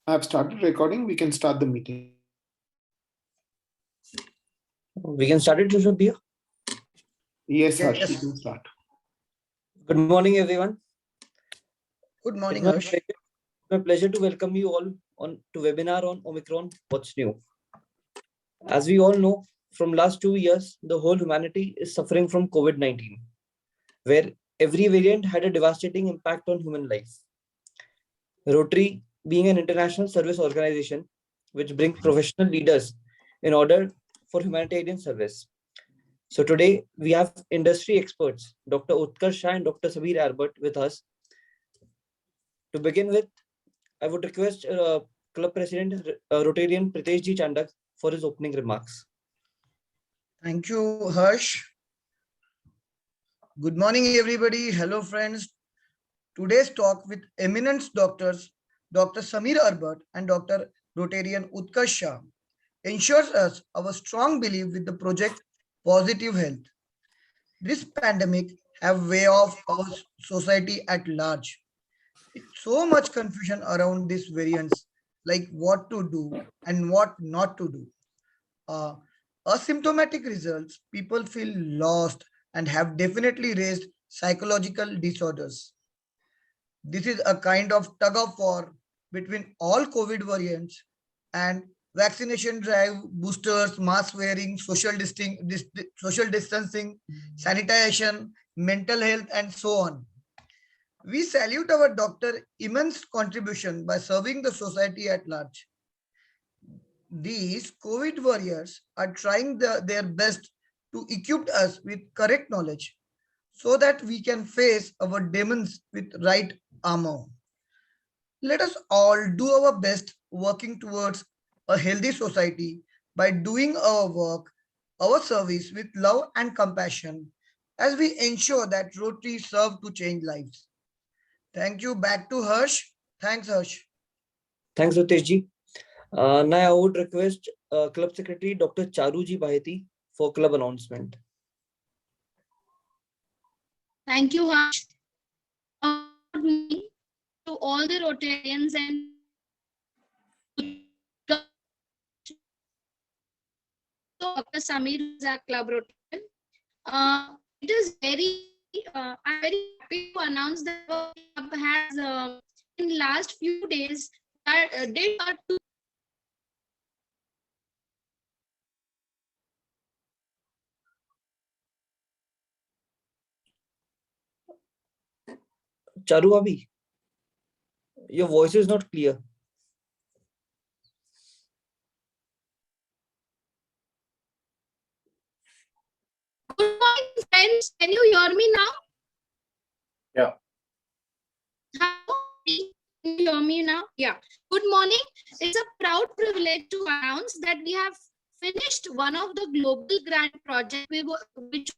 I've started recording. We can start the meeting. We can start it, Rishabh. Yes, Harsh, we can start. Good morning, everyone. Good morning, It's Harsh. my pleasure to welcome you all to webinar on Omicron, What's New. As we all know, from last 2 years, the whole humanity is suffering from COVID-19, where every variant had a devastating impact on human life. Rotary, being an international service organization, which brings professional leaders in order for humanitarian service. So today we have industry experts, Dr. Utkarsh Shah and Dr. Sameer Arbut with us. To begin with, I would request Club President Rotarian Pritesh Ji Chandak for his opening remarks. Thank you, Harsh. Good morning, everybody. Hello, friends. Today's talk with eminent doctors, Dr. Sameer Arbut and Dr. Rotarian Utkarsh Shah, ensures us our strong belief with the project Positive Health. This pandemic have way off our society at large. It's so much confusion around these variants, like what to do and what not to do. Uh, Asymptomatic results, people feel lost and have definitely raised psychological disorders. This is a kind of tug of war between all COVID variants and vaccination drive, boosters, mask wearing, social distancing, sanitation, mental health, and so on. We salute our doctor immense contribution by serving the society at large. These COVID warriors are trying their best to equip us with correct knowledge so that we can face our demons with right armor. Let us all do our best working towards a healthy society by doing our work, our service with love and compassion as we ensure that Rotary serve to change lives. Thank you. Back to Harsh. Thanks, Harsh. Thanks, Ritesh Ji. Now I would request Club Secretary Dr. Charu Ji Baheti for club announcement. Thank you, Harsh. Good morning to all the Rotarians and Dr. Sameer is our club Rotarian. It is I'm very happy to announce that our club has in last few days did a Charu Abhi, your voice is not clear. Good morning, friends. Can you hear me now? Yeah. Hello? Can you hear me now? Yeah. Good morning. It's a proud privilege to announce that we have finished one of the global grant project which was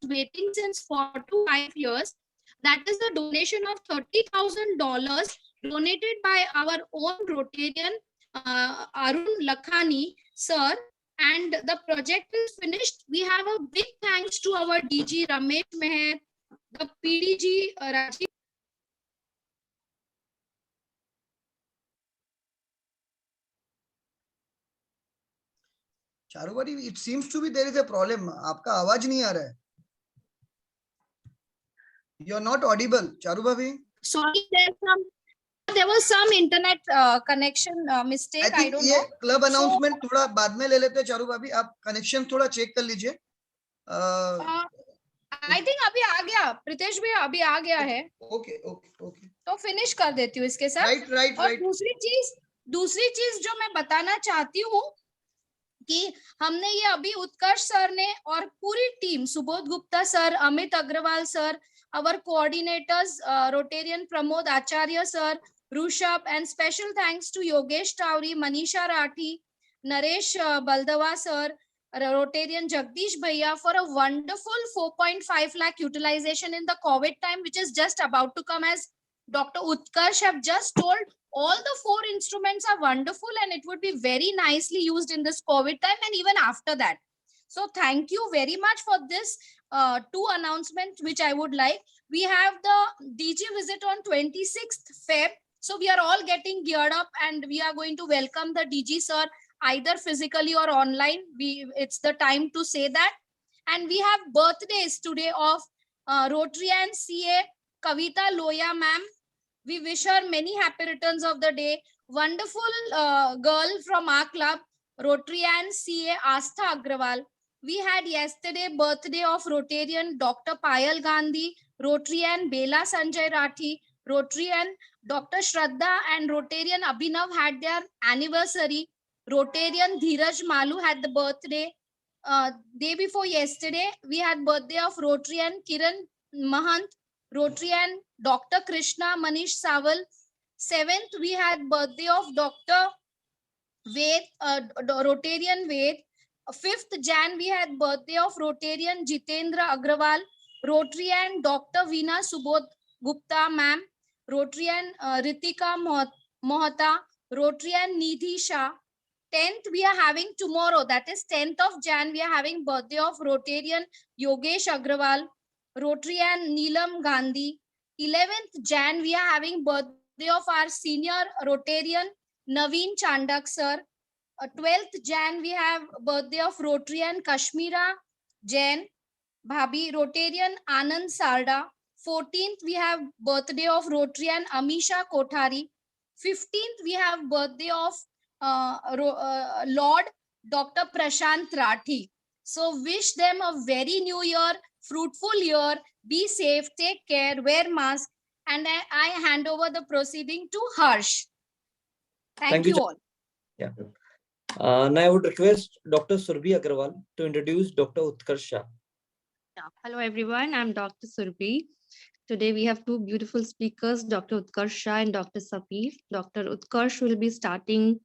waiting since 4 to 5 years. That is a donation of $30,000 donated by our own Rotarian Arun Lakhani sir. And the project is finished. We have a big thanks to our DG Ramesh Meher, the PDG Rajiv. Charu भाई, it seems to be there is a problem. आपका आवाज नहीं आ रहा है. You are not audible, Charu Bhavi. Sorry, there was some internet connection mistake. I don't know. Club announcement थोड़ा बाद में ले लेते हैं चारू भाभी. आप कनेक्शन थोड़ा चेक कर लीजिए. I think अभी आ गया प्रीतेश भी अभी आ गया है. Okay okay okay. तो फिनिश कर देती हूँ इसके साथ. राइट. और दूसरी चीज जो मैं बताना चाहती हूँ कि हमने ये अभी उत्कर्ष सर ने और पूरी team Subodh Gupta sir, Amit Agarwal sir, our coordinators Rotarian Pramod Acharya sir, Rushabh, and special thanks to Yogesh Tauri, Manisha Rathi, Naresh Baldava sir, Rotarian Jagdish Bhaiya for a wonderful 4.5 lakh utilization in the COVID time, which is just about to come. As Dr. Utkarsh have just told, all the 4 instruments are wonderful and it would be very nicely used in this COVID time and even after that. So thank you very much for this 2 announcements which I would like. We have the DG visit on 26th Feb So we are all getting geared up and we are going to welcome the DG sir either physically or online. It's the time to say that. And we have birthdays today of Rotarian CA Kavita Loya ma'am. We wish her many happy returns of the day. Wonderful girl from our club, Rotarian CA Astha Agrawal. We had yesterday birthday of Rotarian Dr. Payal Gandhi, Rotarian Bela Sanjay Rathi, Rotarian Dr. Shraddha and Rotarian Abhinav had their anniversary. Rotarian Dheeraj Malu had the birthday. Day before yesterday, we had birthday of Rotarian Kiran Mahant, Rotarian Dr. Krishna Manish Saval. 7th, we had birthday of Dr. Ved, Rotarian Ved. 5th Jan, we had birthday of Rotarian Jitendra Agrawal, Rotarian Dr. Veena Subodh Gupta ma'am, Rotarian Ritika Mohata, Rotarian Nidhi Shah. 10th, we are having tomorrow, that is 10th of Jan, we are having birthday of Rotarian Yogesh Agrawal, Rotarian Neelam Gandhi. 11th Jan, we are having birthday of our senior Rotarian Naveen Chandak sir. 12th Jan, we have birthday of Rotarian Kashmira Jain, Bhabi, Rotarian Anand Sarda. 14th, we have birthday of Rotarian Amisha Kothari. 15th, we have birthday of Lord Dr. Prashant Rathi. So wish them a very new year, fruitful year, be safe, take care, wear mask, and I hand over the proceeding to Harsh. Thank you all. Yeah. Now I would request Dr. Surbhi Agrawal to introduce Dr. Utkarsh Shah. Hello everyone, I'm Dr. Surbhi. Today we have two beautiful speakers, Dr. Utkarsh Shah and Dr. Sapir. Dr. Utkarsh will be starting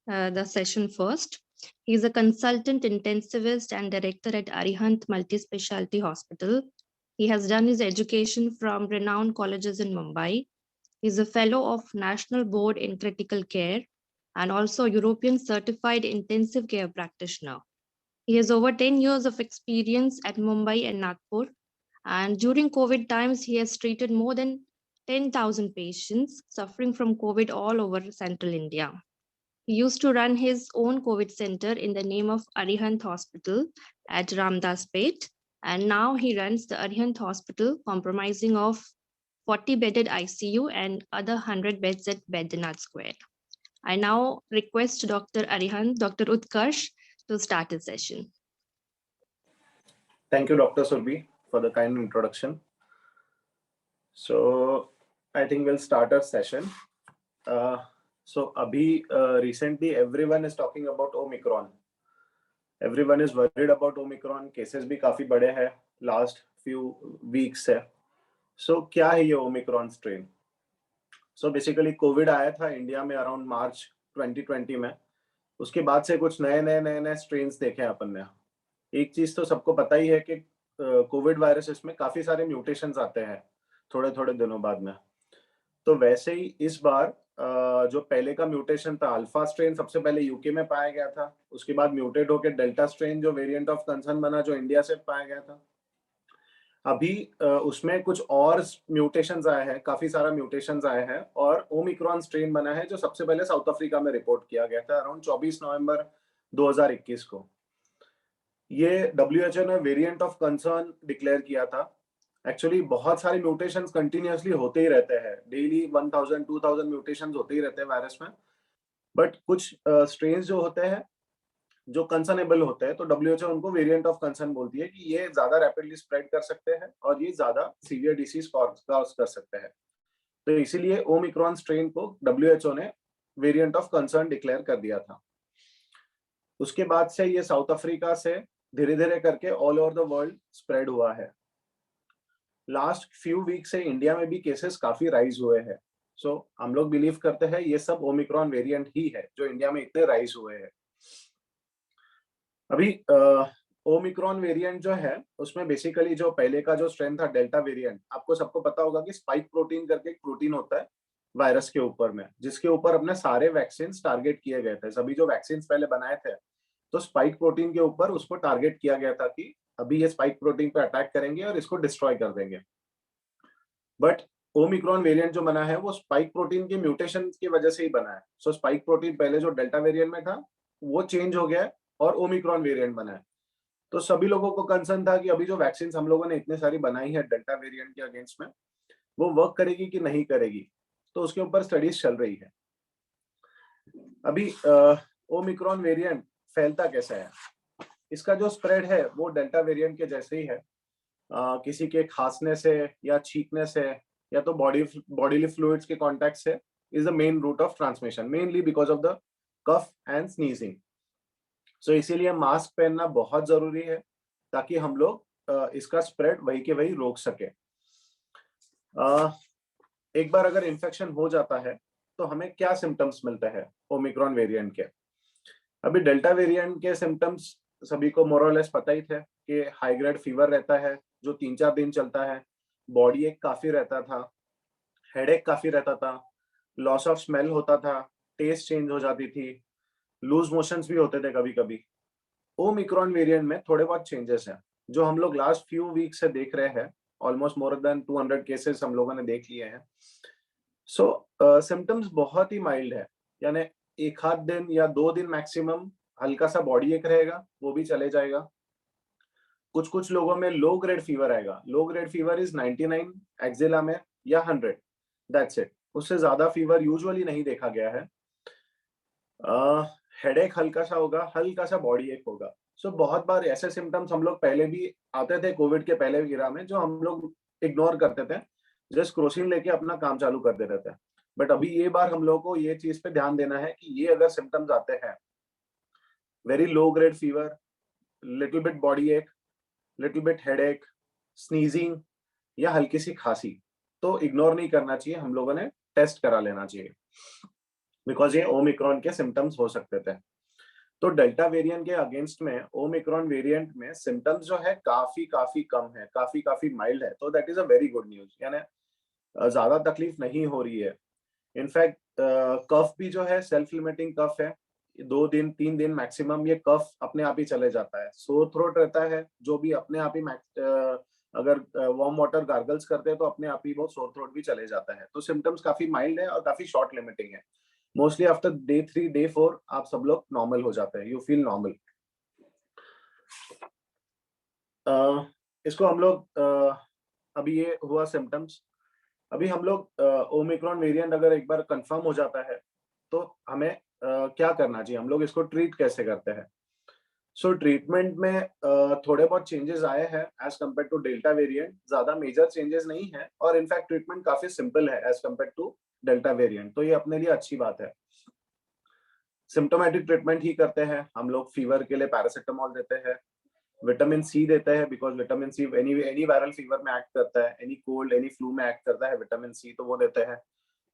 the session first. He is a consultant intensivist and director at Arihant Multi-Specialty Hospital. He has done his education from renowned colleges in Mumbai. He is a fellow of National Board in Critical Care and also European Certified Intensive Care Practitioner. He has over 10 years of experience at Mumbai and Nagpur. And during COVID times, he has treated more than 10,000 patients suffering from COVID all over central India. He used to run his own COVID center in the name of Arihant Hospital at Ramdaspet. And now he runs the Arihant Hospital comprising of 40-bedded ICU and other 100 beds at Baidyanath Square. I now request Dr. Arihant, Dr. Utkarsh to start his session. Thank you, Dr. Surbhi, for the kind introduction. So I think we'll start our session. So recently everyone is talking about Omicron. Everyone is worried about Omicron. Cases भी काफी बड़े हैं last few weeks से. So क्या है ये Omicron strain? So basically COVID आया था इंडिया में around March 2020 में. उसके बाद से कुछ नए strains देखे हैं अपन ने. एक चीज तो सबको पता ही है कि कोविड वायरसेस में काफी सारे म्यूटेशंस आते हैं थोड़े दिनों बाद में. तो वैसे ही इस बार जो पहले का म्यूटेशन था अल्फा स्ट्रेन सबसे पहले यूके में पाया गया था. उसके बाद म्यूटेट होकर डेल्टा स्ट्रेन जो वेरिएंट ऑफ कंसर्न बना जो इंडिया से पाया गया था. अभी उसमें कुछ और म्यूटेशंस आए हैं, काफी सारा म्यूटेशंस आए हैं और ओमिक्रॉन स्ट्रेन बना है जो सबसे पहले साउथ अफ्रीका में रिपोर्ट किया गया था अराउंड 24 नवंबर 2021 को. ये WHO ने वेरिएंट ऑफ कंसर्न डिक्लेयर किया था. एक्चुअली बहुत सारे म्यूटेशंस कंटिन्यूअसली होते ही रहते हैं, डेली 1000-2000 म्यूटेशंस होते ही रहते हैं वायरस में. बट कुछ स्ट्रेन्स जो होते हैं जो कंसर्नेबल होते हैं तो WHO उनको वेरिएंट ऑफ कंसर्न बोलती है कि ये ज्यादा रैपिडली स्प्रेड कर सकते हैं और ये ज्यादा सीवियर डिसीज कॉज कर सकते हैं. तो इसीलिए ओमिक्रॉन स्ट्रेन को WHO ने वेरिएंट ऑफ कंसर्न डिक्लेयर कर दिया था. उसके बाद से ये साउथ अफ्रीका से धीरे धीरे करके all over the world spread हुआ है. लास्ट फ्यू वीक से इंडिया में भी केसेस काफी राइज हुए हैं. सो हम लोग बिलीव करते हैं ये सब ओमिक्रॉन वेरिएंट ही है जो इंडिया में इतने राइज हुए हैं. अभी ओमिक्रॉन वेरिएंट जो है उसमें बेसिकली जो पहले का जो स्ट्रेन था डेल्टा वेरिएंट, आपको सबको पता होगा कि स्पाइक प्रोटीन करके एक प्रोटीन होता है वायरस के ऊपर में, जिसके ऊपर अपने सारे वैक्सीन टारगेट किए गए थे. सभी जो वैक्सीन पहले बनाए थे तो स्पाइक प्रोटीन के ऊपर उसको टारगेट किया गया था कि अभी ये स्पाइक प्रोटीन पे अटैक करेंगे और इसको डिस्ट्रॉय कर देंगे. बट ओमिक्रॉन वेरिएंट जो बना है वो स्पाइक प्रोटीन के म्यूटेशन की वजह से ही बना है. सो स्पाइक प्रोटीन पहले जो डेल्टा वेरिएंट में था वो चेंज हो गया है और ओमिक्रॉन वेरिएंट बना है. तो सभी लोगों को कंसर्न था कि अभी जो वैक्सीन हम लोगों ने इतने सारी बनाई है डेल्टा वेरिएंट के अगेंस्ट में, वो वर्क करेगी कि नहीं करेगी. तो उसके ऊपर स्टडीज चल रही है. अभी ओमिक्रॉन वेरिएंट फैलता कैसा है, इसका जो स्प्रेड है वो डेल्टा वेरिएंट के जैसे ही है. किसी के खांसने से या छींकने से या तो बॉडीली फ्लूइड्स के कांटेक्ट से is the main route of transmission, mainly because of the cough and sneezing. So इसीलिए मास्क पहनना बहुत जरूरी है ताकि हम लोग इसका स्प्रेड वही के वही रोक सके. एक बार अगर इन्फेक्शन हो जाता है तो हमें क्या सिम्टम्स मिलते हैं ओमिक्रॉन वेरिएंट के. अभी डेल्टा वेरिएंट के सिम्टम्स सभी को मोर और लेस पता ही थे कि हाई ग्रेड फीवर रहता है जो 3-4 दिन चलता है, बॉडी एक काफी रहता था, हेडेक काफी रहता था, लॉस ऑफ स्मेल होता था, टेस्ट चेंज हो जाती थी, लूज मोशंस भी होते थे कभी कभी. ओमिक्रॉन वेरिएंट में थोड़े बहुत चेंजेस हैं जो हम लोग लास्ट फ्यू वीक से देख रहे हैं. ऑलमोस्ट मोर देन 200 केसेस हम लोगों ने देख लिए हैं. सो सिम्टम्स बहुत ही माइल्ड है, यानी एक आध दिन या 2 दिन मैक्सिमम हल्का सा बॉडी एक रहेगा, वो भी चले जाएगा. कुछ लोगों में लो ग्रेड फीवर आएगा. Low grade fever is 99 axilla में या 100, दैट्स इट. उससे ज्यादा फीवर यूजुअली नहीं देखा गया है. हेडेक हल्का सा होगा, हल्का सा बॉडी एक होगा. सो बहुत बार ऐसे सिम्टम्स हम लोग पहले भी आते थे कोविड के पहले गिरा में, जो हम लोग इग्नोर करते थे, जस्ट क्रोसिन लेके अपना काम चालू कर देते थे. बट अभी ये बार हम लोग को ये चीज पे ध्यान देना है कि ये अगर सिम्टम्स आते हैं, very low grade fever, little bit body एक, लिटिल बिट हेडेक, स्नीजिंग या हल्की सी खांसी, तो इग्नोर नहीं करना चाहिए. हम लोगों ने टेस्ट करा लेना चाहिए बिकॉज ये ओमिक्रॉन के सिम्टम्स हो सकते थे. तो डेल्टा वेरिएंट के अगेंस्ट में ओमिक्रॉन वेरिएंट में सिम्टम्स जो है काफी कम है, काफी माइल्ड है. तो that is a very good news, यानी ज्यादा तकलीफ नहीं हो रही है. इनफैक्ट कफ भी जो है सेल्फ लिमिटिंग कफ है. 2 दिन 3 दिन मैक्सिमम ये कफ अपने आप ही चले जाता है. सोर थ्रोट रहता है जो भी अपने आप ही अगर वार्म वाटर गार्गल्स करते हैं तो अपने आप ही वो सोर थ्रोट भी चले जाता है. तो सिम्टम्स काफी माइल्ड है और काफी शॉर्ट लिमिटिंग है. मोस्टली आफ्टर डे 3 डे 4 आप सब लोग नॉर्मल हो जाते हैं, यू फील नॉर्मल. इसको हम लोग अभी ये हुआ सिम्टम्स. अभी हम लोग ओमिक्रॉन वेरिएंट अगर एक बार कंफर्म हो जाता है तो हमें क्या करना चाहिए, हम लोग इसको ट्रीट कैसे करते हैं. सो ट्रीटमेंट में थोड़े बहुत चेंजेस आए हैं as compare to delta variant. ज्यादा मेजर चेंजेस नहीं है और इनफैक्ट ट्रीटमेंट काफी सिंपल है as compare to delta variant. तो ये अपने लिए अच्छी बात है. सिम्टोमेटिक ट्रीटमेंट ही करते हैं हम लोग. फीवर के लिए पैरासिटामोल देते हैं, विटामिन सी देते हैं because vitamin see any viral fever में एक्ट करता है, एनी कोल्ड एनी फ्लू में एक्ट करता है विटामिन सी, तो वो देते हैं.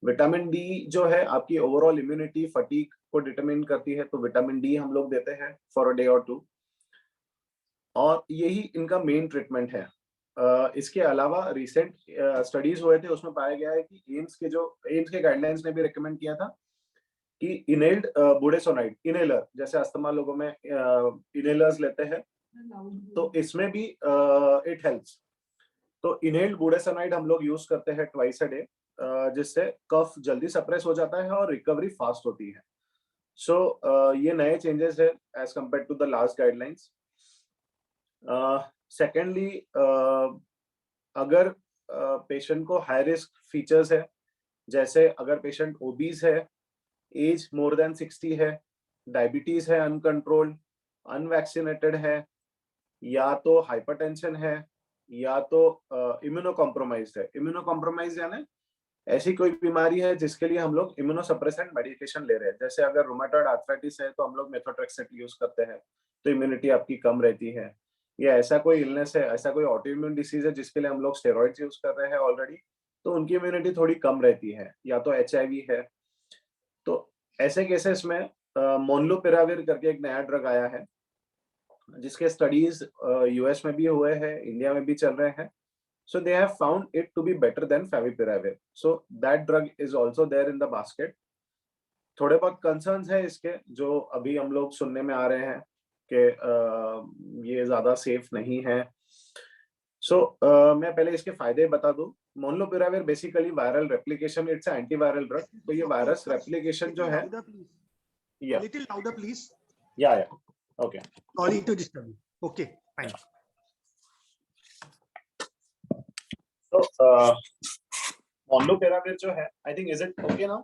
विटामिन डी जो है आपकी ओवरऑल इम्यूनिटी फटीग को डिटरमिन करती है, तो विटामिन डी हम लोग देते हैं फॉर अ डे और 2. और यही इनका मेन ट्रीटमेंट है. इसके अलावा रिसेंट स्टडीज हुए थे, उसमें पाया गया है कि एम्स के गाइडलाइंस ने भी रिकमेंड किया था कि इनहेल्ड बुडेसोनाइड इनहेलर, जैसे अस्थमा लोगों में इनहेलर्स लेते हैं, तो इसमें भी इट हेल्प्स. तो इनहेल्ड बुडेसोनाइड हम लोग यूज करते हैं ट्वाइस अ डे, जिससे कफ जल्दी सप्रेस हो जाता है और रिकवरी फास्ट होती है. सो ये नए चेंजेस है as compare to the last guidelines. Secondly, अगर पेशेंट को हाई रिस्क फीचर्स है, जैसे अगर पेशेंट ओबीज है, एज मोर देन 60 है, डायबिटीज है अनकंट्रोल्ड, अनवैक्सीनेटेड है, या तो हाइपरटेंशन है, या तो इम्यूनो कॉम्प्रोमाइज्ड है. इम्यूनो कॉम्प्रोमाइज यानी ऐसी कोई बीमारी है जिसके लिए हम लोग इम्यूनोसप्रेसेंट मेडिकेशन ले रहे हैं. जैसे अगर रूमेटॉइड आर्थराइटिस है तो हम लोग मेथोट्रेक्सेट यूज करते हैं, तो इम्यूनिटी आपकी कम रहती है. या ऐसा कोई इलनेस है, ऐसा कोई ऑटोइम्यून डिसीज है जिसके लिए हम लोग स्टेरॉइड्स यूज कर रहे हैं ऑलरेडी, तो उनकी इम्यूनिटी थोड़ी कम रहती है. या तो HIV है. तो ऐसे केसेस में मोलनुपिराविर करके एक नया ड्रग आया है जिसके स्टडीज US में भी हुए हैं, इंडिया में भी चल रहे हैं. So they have found it to be better than favipiravir. So that drug is also there in the basket. थोड़े बहुत कंसर्न्स हैं इसके जो अभी हम लोग सुनने में आ रहे हैं कि ये ज्यादा सेफ नहीं है. मैं पहले इसके फायदे बता दूं। Molnupiravir basically viral replication, it's antiviral drug. तो ये वायरस रेप्लिकेशन जो है, या Little louder, please. या okay, Sorry to disturb you. Okay, fine. तो मोलनुपिराविर जो है, I think, is it okay now?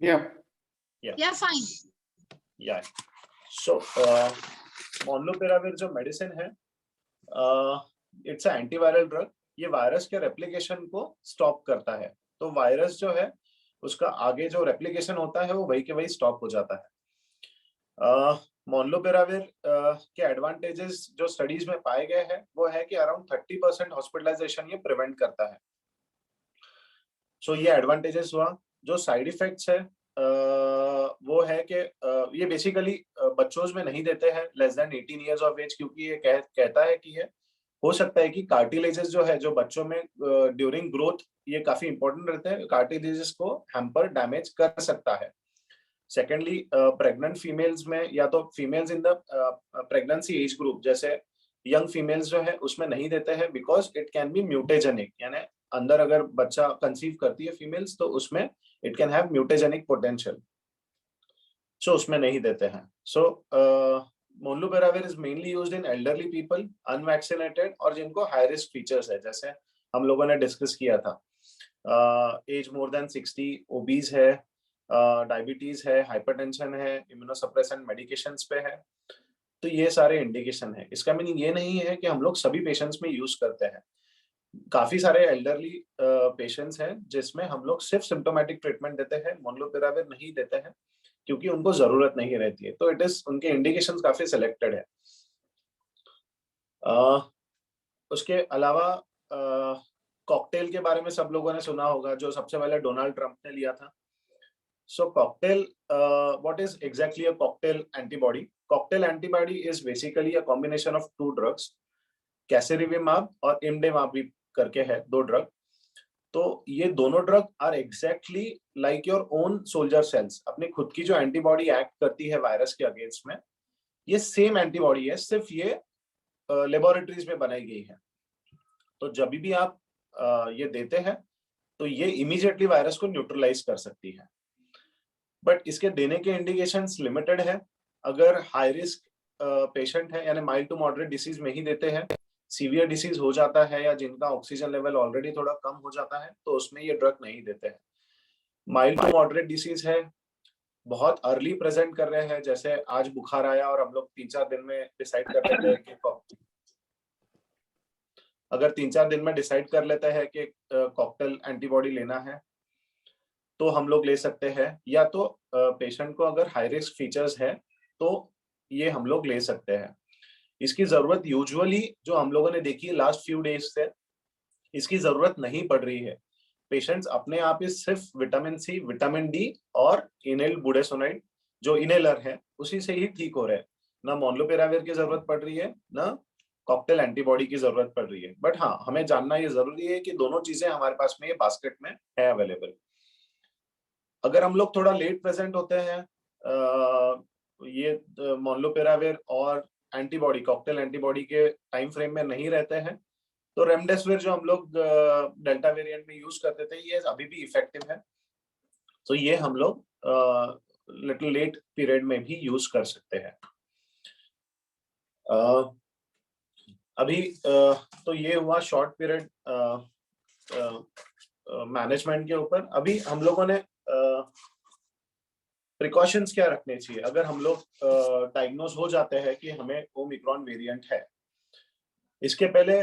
Yeah. Yeah, fine. या सो मोलनुपिराविर जो मेडिसिन है, इट्स अ एंटीवायरल ड्रग। ये वायरस के रेप्लिकेशन को स्टॉप करता है। तो वायरस जो है उसका आगे जो रेप्लिकेशन होता है वो वही के वही स्टॉप हो जाता है। मोलनुपिराविर के एडवांटेजेस जो स्टडीज में पाए गए हैं वो है कि अराउंड 30% हॉस्पिटलाइजेशन ये प्रिवेंट करता है। सो ये एडवांटेजेस हुआ। जो साइड इफेक्ट्स है वो है कि ये बेसिकली बच्चों में नहीं देते हैं less than 18 years of age, क्योंकि ये कहता है कि ये हो सकता है कि कार्टिलेजेस जो है जो बच्चों में ड्यूरिंग ग्रोथ ये काफी इंपॉर्टेंट रहते हैं, कार्टिलेजेस को हैम्पर डैमेज कर सकता है। सेकेंडली, प्रेग्नेंट फीमेल्स में या तो females in the pregnancy age group जैसे यंग फीमेल्स जो है उसमें नहीं देते हैं, बिकॉज इट कैन बी म्यूटेजेनिक, यानी अंदर अगर बच्चा कंसीव करती है फीमेल्स तो उसमें it can have mutagenic potential, so उसमें नहीं देते हैं। So molnupiravir is mainly used in elderly people, unvaccinated और जिनको हाई रिस्क फीचर्स है, जैसे हम लोगों ने डिस्कस किया था, एज मोर देन 60, ओबीज है, डायबिटीज है, हाइपरटेंशन है, इम्यूनोसप्रेसेंट मेडिकेशंस पे है। तो ये सारे इंडिकेशन है। इसका मीनिंग ये नहीं है कि हम लोग सभी पेशेंट्स में यूज करते हैं। काफी सारे एल्डरली पेशेंट्स हैं जिसमें हम लोग सिर्फ सिम्टोमेटिक ट्रीटमेंट देते हैं, मोलनुपिराविर नहीं देते हैं क्योंकि उनको जरूरत नहीं रहती है। तो इट इज, उनके इंडिकेशंस काफी सिलेक्टेड है। उसके अलावा कॉकटेल के बारे में सब लोगों ने सुना होगा, जो सबसे पहले डोनाल्ड ट्रंप ने लिया था। So cocktail, what is exactly a cocktail antibody? Cocktail antibody is basically a combination of two drugs, casirivimab और imdemab करके है दो ड्रग। तो ये दोनों drug are exactly like your own soldier cells, अपनी खुद की जो एंटीबॉडी एक्ट करती है वायरस के अगेंस्ट में, ये सेम एंटीबॉडी है, सिर्फ ये लेबोरेटरीज में बनाई गई है। तो जब भी आप ये देते हैं तो ये इमीडिएटली वायरस को न्यूट्रलाइज कर सकती है। बट इसके देने के इंडिकेशंस लिमिटेड है। अगर हाई रिस्क पेशेंट है, यानी माइल्ड टू मॉडरेट डिसीज में ही देते हैं, सीवियर डिसीज हो जाता है या जिनका ऑक्सीजन लेवल ऑलरेडी थोड़ा कम हो जाता है तो उसमें ये ड्रग नहीं देते हैं। माइल्ड टू मॉडरेट डिसीज है, बहुत अर्ली प्रेजेंट कर रहे हैं, जैसे आज बुखार आया और हम लोग 3-4 दिन में डिसाइड कर लेते हैं कि अगर 3-4 दिन में डिसाइड कर लेते हैं कि कॉकटेल एंटीबॉडी लेना है तो हम लोग ले सकते हैं, या तो पेशेंट को अगर हाई रिस्क फीचर्स है तो ये हम लोग ले सकते हैं। इसकी जरूरत यूजुअली जो हम लोगों ने देखी है लास्ट फ्यू डेज से, इसकी जरूरत नहीं पड़ रही है। पेशेंट्स अपने आप ही सिर्फ विटामिन सी, विटामिन डी और इनेल बुडेसोनाइड जो इनेलर है उसी से ही ठीक हो रहे हैं। ना मोलनुपिराविर की जरूरत पड़ रही है, ना कॉकटेल एंटीबॉडी की जरूरत पड़ रही है। बट हाँ, हमें जानना ये जरूरी है कि दोनों चीजें हमारे पास में ये बास्केट में है अवेलेबल। अगर हम लोग थोड़ा लेट प्रेजेंट होते हैं, ये मोलनुपिराविर और एंटीबॉडी, कॉकटेल एंटीबॉडी के टाइम फ्रेम में नहीं रहते हैं, तो रेमडेसिविर जो हम लोग डेल्टा वेरिएंट में यूज करते थे ये अभी भी इफेक्टिव है। तो ये हम लोग लिटिल लेट पीरियड में भी यूज कर सकते हैं। अभी तो ये हुआ शॉर्ट पीरियड मैनेजमेंट के ऊपर। अभी हम लोगों ने प्रिकॉशंस क्या रखने चाहिए अगर हम लोग डायग्नोज हो जाते हैं कि हमें ओमिक्रॉन वेरिएंट है। इसके पहले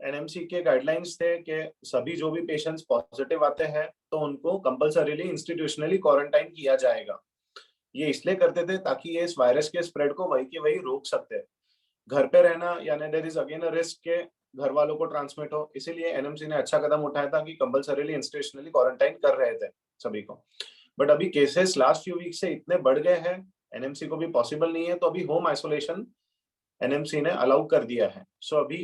एनएमसी के गाइडलाइंस थे कि सभी जो भी पेशेंट्स पॉजिटिव आते हैं तो उनको कंपल्सरीली इंस्टीट्यूशनली क्वारंटाइन किया जाएगा। ये इसलिए करते थे ताकि ये इस वायरस के स्प्रेड को वही के वही रोक सकते हैं। घर पे रहना यानी there is again a risk के घर वालों को ट्रांसमिट हो, इसीलिए एनएमसी ने अच्छा कदम उठाया था कि कंपल्सरीली इंस्टीट्यूशनली क्वारंटाइन कर रहे थे सभी को। बट अभी केसेस लास्ट फ्यू वीक से इतने बढ़ गए हैं, एनएमसी को भी पॉसिबल नहीं है, तो अभी होम आइसोलेशन एनएमसी ने अलाउ कर दिया है। सो अभी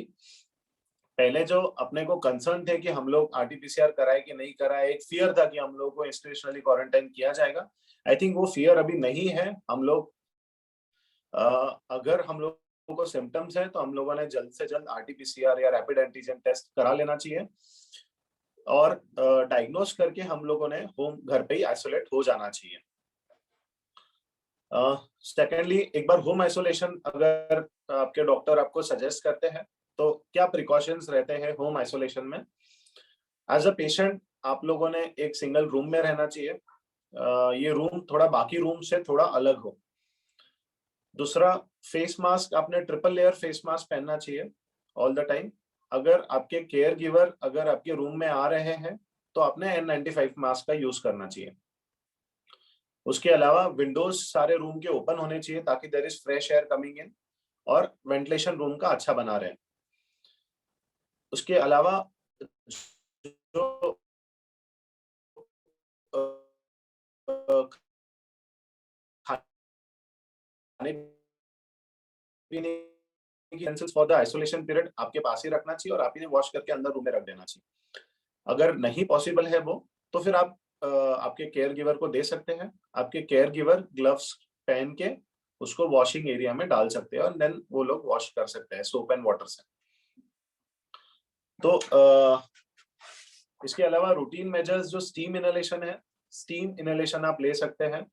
पहले जो अपने को कंसर्न थे कि हम लोग आरटीपीसीआर कराए कि नहीं कराए, एक फियर था कि हम लोग को इंस्टीट्यूशनली क्वारंटाइन किया जाएगा। आई थिंक वो फियर अभी नहीं है। हम लोग अगर हम लोग को सिम्टम्स है तो हम लोगों ने जल्द से जल्द RT-PCR या रैपिड एंटीजन टेस्ट करा लेना चाहिए और डायग्नोस करके हम लोगों ने होम घर पे ही आइसोलेट हो जाना चाहिए। सेकेंडली, एक बार होम आइसोलेशन अगर आपके डॉक्टर आपको सजेस्ट करते हैं तो क्या प्रिकॉशंस रहते हैं होम आइसोलेशन में। एज अ पेशेंट आप लोगों ने एक सिंगल रूम में रहना चाहिए। ये रूम थोड़ा बाकी रूम से थोड़ा अलग हो। दूसरा, फेस मास्क आपने ट्रिपल लेयर फेस मास्क पहनना चाहिए ऑल द टाइम। अगर आपके केयर गिवर अगर आपके रूम में आ रहे हैं तो आपने N95 मास्क का यूज करना चाहिए। उसके अलावा विंडोज सारे रूम के ओपन होने चाहिए ताकि there is fresh air coming in और वेंटिलेशन रूम का अच्छा बना रहे। उसके अलावा जो खाने पीने की utensils for the isolation period आपके पास ही रखना चाहिए और आप इन्हें वॉश करके अंदर रूम में रख देना चाहिए। अगर नहीं पॉसिबल है वो तो फिर आप आपके केयर गिवर को दे सकते हैं। आपके केयर गिवर ग्लव्स पहन के उसको वॉशिंग एरिया में डाल सकते हैं और देन वो लोग वॉश कर सकते हैं सोप एंड वाटर से। तो इसके अलावा रूटीन मेजर्स जो स्टीम इनहेलेशन है, स्टीम इनहेलेशन आप ले सकते हैं।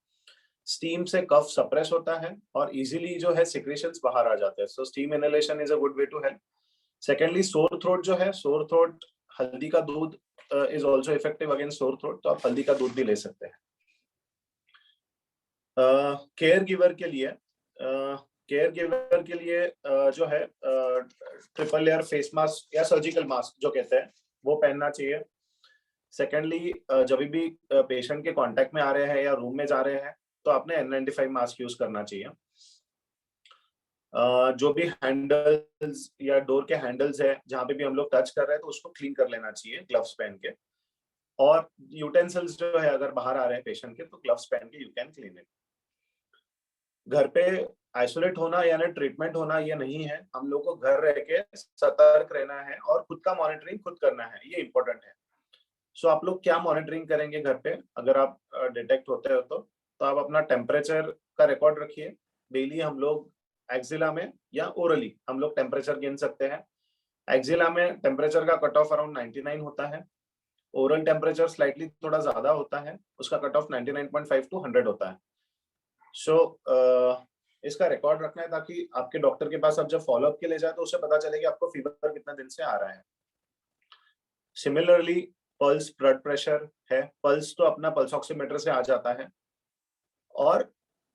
स्टीम से कफ सप्रेस होता है और इजीली जो है सिक्रेशंस बाहर आ जाते हैं। So steam inhalation is a good way to help. Secondly, sore throat जो है, सोर थ्रोट हल्दी का दूध is also effective against sore throat, तो आप हल्दी का दूध भी ले सकते हैं। केयर गिवर के लिए जो है ट्रिपल लेयर फेस मास्क या सर्जिकल मास्क जो कहते हैं वो पहनना चाहिए। सेकेंडली, जब भी पेशेंट के कांटेक्ट में आ रहे हैं या रूम में जा रहे हैं तो आपने N95 मास्क यूज करना चाहिए। जो भी हैंडल्स या डोर के हैंडल्स है जहां पे भी हम लोग टच कर रहे हैं तो उसको क्लीन कर लेना चाहिए ग्लव्स पहन के। और यूटेंसिल्स जो है अगर बाहर आ रहे हैं पेशेंट के तो ग्लव्स पहन के यू कैन क्लीन इट। घर पे आइसोलेट होना यानी ट्रीटमेंट होना ये नहीं है। हम लोग को घर रह के सतर्क रहना है और खुद का मॉनिटरिंग खुद करना है, ये इंपॉर्टेंट है। सो आप लोग क्या मॉनिटरिंग करेंगे घर पे अगर आप डिटेक्ट होते हो तो आप अपना टेम्परेचर का रिकॉर्ड रखिए। डेली हम लोग एक्सिला में या ओरली हम लोग टेम्परेचर गिन सकते हैं। एक्सिला में टेम्परेचर का कट ऑफ अराउंड 99 होता है। ओरल टेम्परेचर स्लाइटली थोड़ा ज्यादा होता है, उसका कट ऑफ 99.5 टू 100 होता है। सो इसका रिकॉर्ड रखना है ताकि आपके डॉक्टर के पास आप जब फॉलोअप के लिए जाए तो उसे पता चले कि आपको फीवर कितना दिन से आ रहा है। सिमिलरली, पल्स ब्लड प्रेशर है, पल्स तो अपना पल्स ऑक्सीमीटर से आ जाता है। और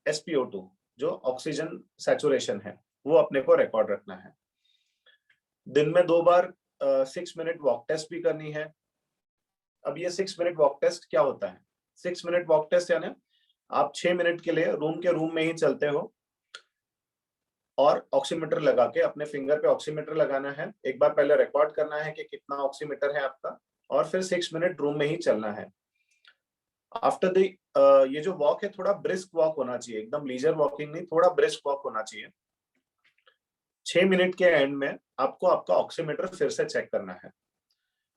SpO2 जो ऑक्सीजन सैचुरेशन है वो अपने को रिकॉर्ड रखना है। दिन में 2 बार 6 मिनट वॉक टेस्ट भी करनी है। अब ये 6 मिनट वॉक टेस्ट क्या होता है? 6 मिनट वॉक टेस्ट यानी आप 6 मिनट के लिए रूम में ही चलते हो और ऑक्सीमीटर लगा के अपने फिंगर पे ऑक्सीमीटर लगाना है। एक बार पहले रिकॉर्ड करना है कि कितना ऑक्सीमीटर है आपका और फिर 6 मिनट रूम में ही चलना है। आफ्टर द ये जो वॉक है थोड़ा ब्रिस्क वॉक होना चाहिए, एकदम लीजर वॉकिंग नहीं, थोड़ा ब्रिस्क वॉक होना चाहिए। 6 मिनट के एंड में आपको आपका ऑक्सीमीटर फिर से चेक करना है।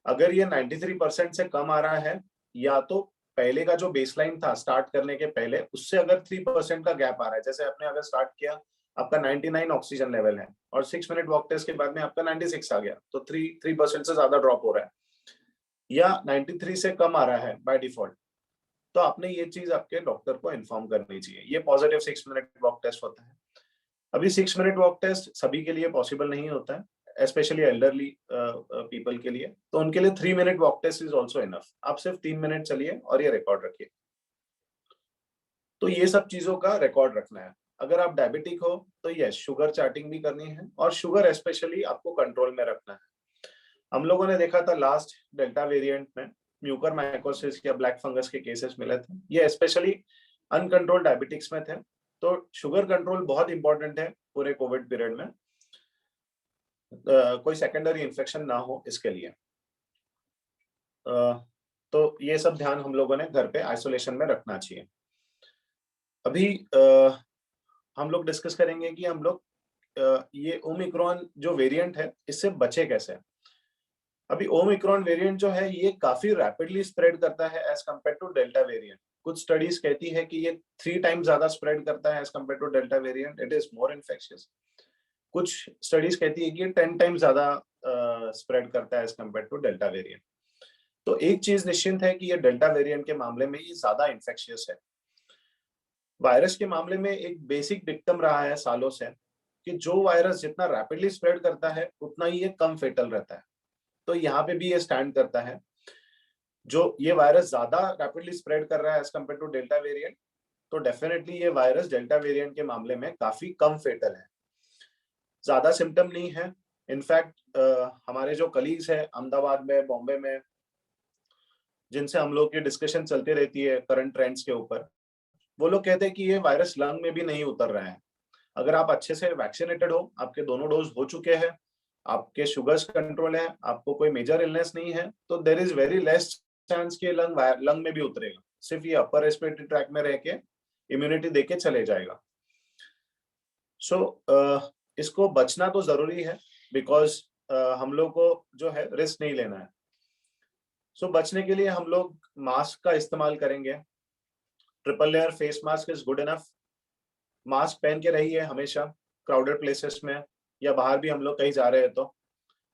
अगर ये 93% से कम आ रहा है या तो पहले का जो बेसलाइन था स्टार्ट करने के पहले उससे अगर 3% का गैप आ रहा है, जैसे आपने अगर स्टार्ट किया आपका 99 ऑक्सीजन लेवल है और 6 मिनट वॉक टेस्ट के बाद में आपका 96 आ गया तो 3% से ज्यादा ड्रॉप हो रहा है, या 93 से कम आ रहा है बाय डिफॉल्ट, तो आपने ये चीज आपके डॉक्टर को इन्फॉर्म करनी चाहिए। ये पॉजिटिव 6 मिनट वॉक टेस्ट होता है। अभी 6 मिनट वॉक टेस्ट सभी के लिए पॉसिबल नहीं होता है, स्पेशली एल्डरली पीपल के लिए, तो उनके लिए 3 minute walk test is also enough. आप सिर्फ 3 मिनट चलिए और ये रिकॉर्ड रखिए। तो ये सब चीजों का रिकॉर्ड रखना है। अगर आप डायबिटिक हो तो यस, शुगर चार्टिंग भी करनी है और शुगर स्पेशली आपको कंट्रोल में रखना है। हम लोगों ने देखा था लास्ट डेल्टा वेरिएंट में म्यूकर माइकोसिस या ब्लैक फंगस के केसेस मिले थे, ये स्पेशली अनकंट्रोल्ड डायबिटिक्स में थे। तो शुगर कंट्रोल बहुत इंपॉर्टेंट है पूरे कोविड पीरियड में, कोई सेकेंडरी इन्फेक्शन ना हो इसके लिए। तो ये सब ध्यान हम लोगों ने घर पे आइसोलेशन में रखना चाहिए। अभी हम लोग डिस्कस करेंगे कि हम लोग ये ओमिक्रॉन जो वेरिएंट है इससे बचे कैसे। अभी ओमिक्रॉन वेरिएंट जो है ये काफी रैपिडली स्प्रेड करता है as compare to delta variant. कुछ स्टडीज कहती है कि ये 3 टाइम्स ज्यादा स्प्रेड करता है as compare to delta variant. It is more infectious. कुछ स्टडीज कहती है कि ये 10 टाइम्स ज्यादा स्प्रेड करता है as compare to delta variant. तो एक चीज निश्चिंत है कि ये डेल्टा वेरिएंट के मामले में ये ज्यादा इन्फेक्शियस है। वायरस के मामले में एक बेसिक डिक्टम रहा है सालों से कि जो वायरस जितना रैपिडली स्प्रेड करता है उतना ही ये कम फेटल रहता है। तो यहाँ पे भी ये स्टैंड करता है। जो ये वायरस ज्यादा रैपिडली स्प्रेड कर रहा है as compare to delta variant, तो डेफिनेटली ये वायरस डेल्टा वेरिएंट के मामले में काफी कम फेटल है, ज्यादा सिम्टम नहीं है। इनफैक्ट हमारे जो कलीग्स है अहमदाबाद में, बॉम्बे में, जिनसे हम लोग की डिस्कशन चलती रहती है करंट ट्रेंड्स के ऊपर, वो लोग कहते हैं कि ये वायरस लंग में भी नहीं उतर रहा है। अगर आप अच्छे से वैक्सीनेटेड हो, आपके दोनों डोज हो चुके हैं, आपके शुगर्स कंट्रोल है, आपको कोई मेजर इलनेस नहीं है, तो there is very less chance कि लंग में भी उतरेगा। सिर्फ ये अपर रेस्पिरेटरी ट्रैक में रह के इम्यूनिटी देके चले जाएगा। सो इसको बचना तो जरूरी है, बिकॉज हम लोग को जो है रिस्क नहीं लेना है। सो बचने के लिए हम लोग मास्क का इस्तेमाल करेंगे। Triple layer face mask is good enough. Mask पहन के रहिए हमेशा, क्राउडेड प्लेसेस में या बाहर भी हम लोग कहीं जा रहे हैं तो।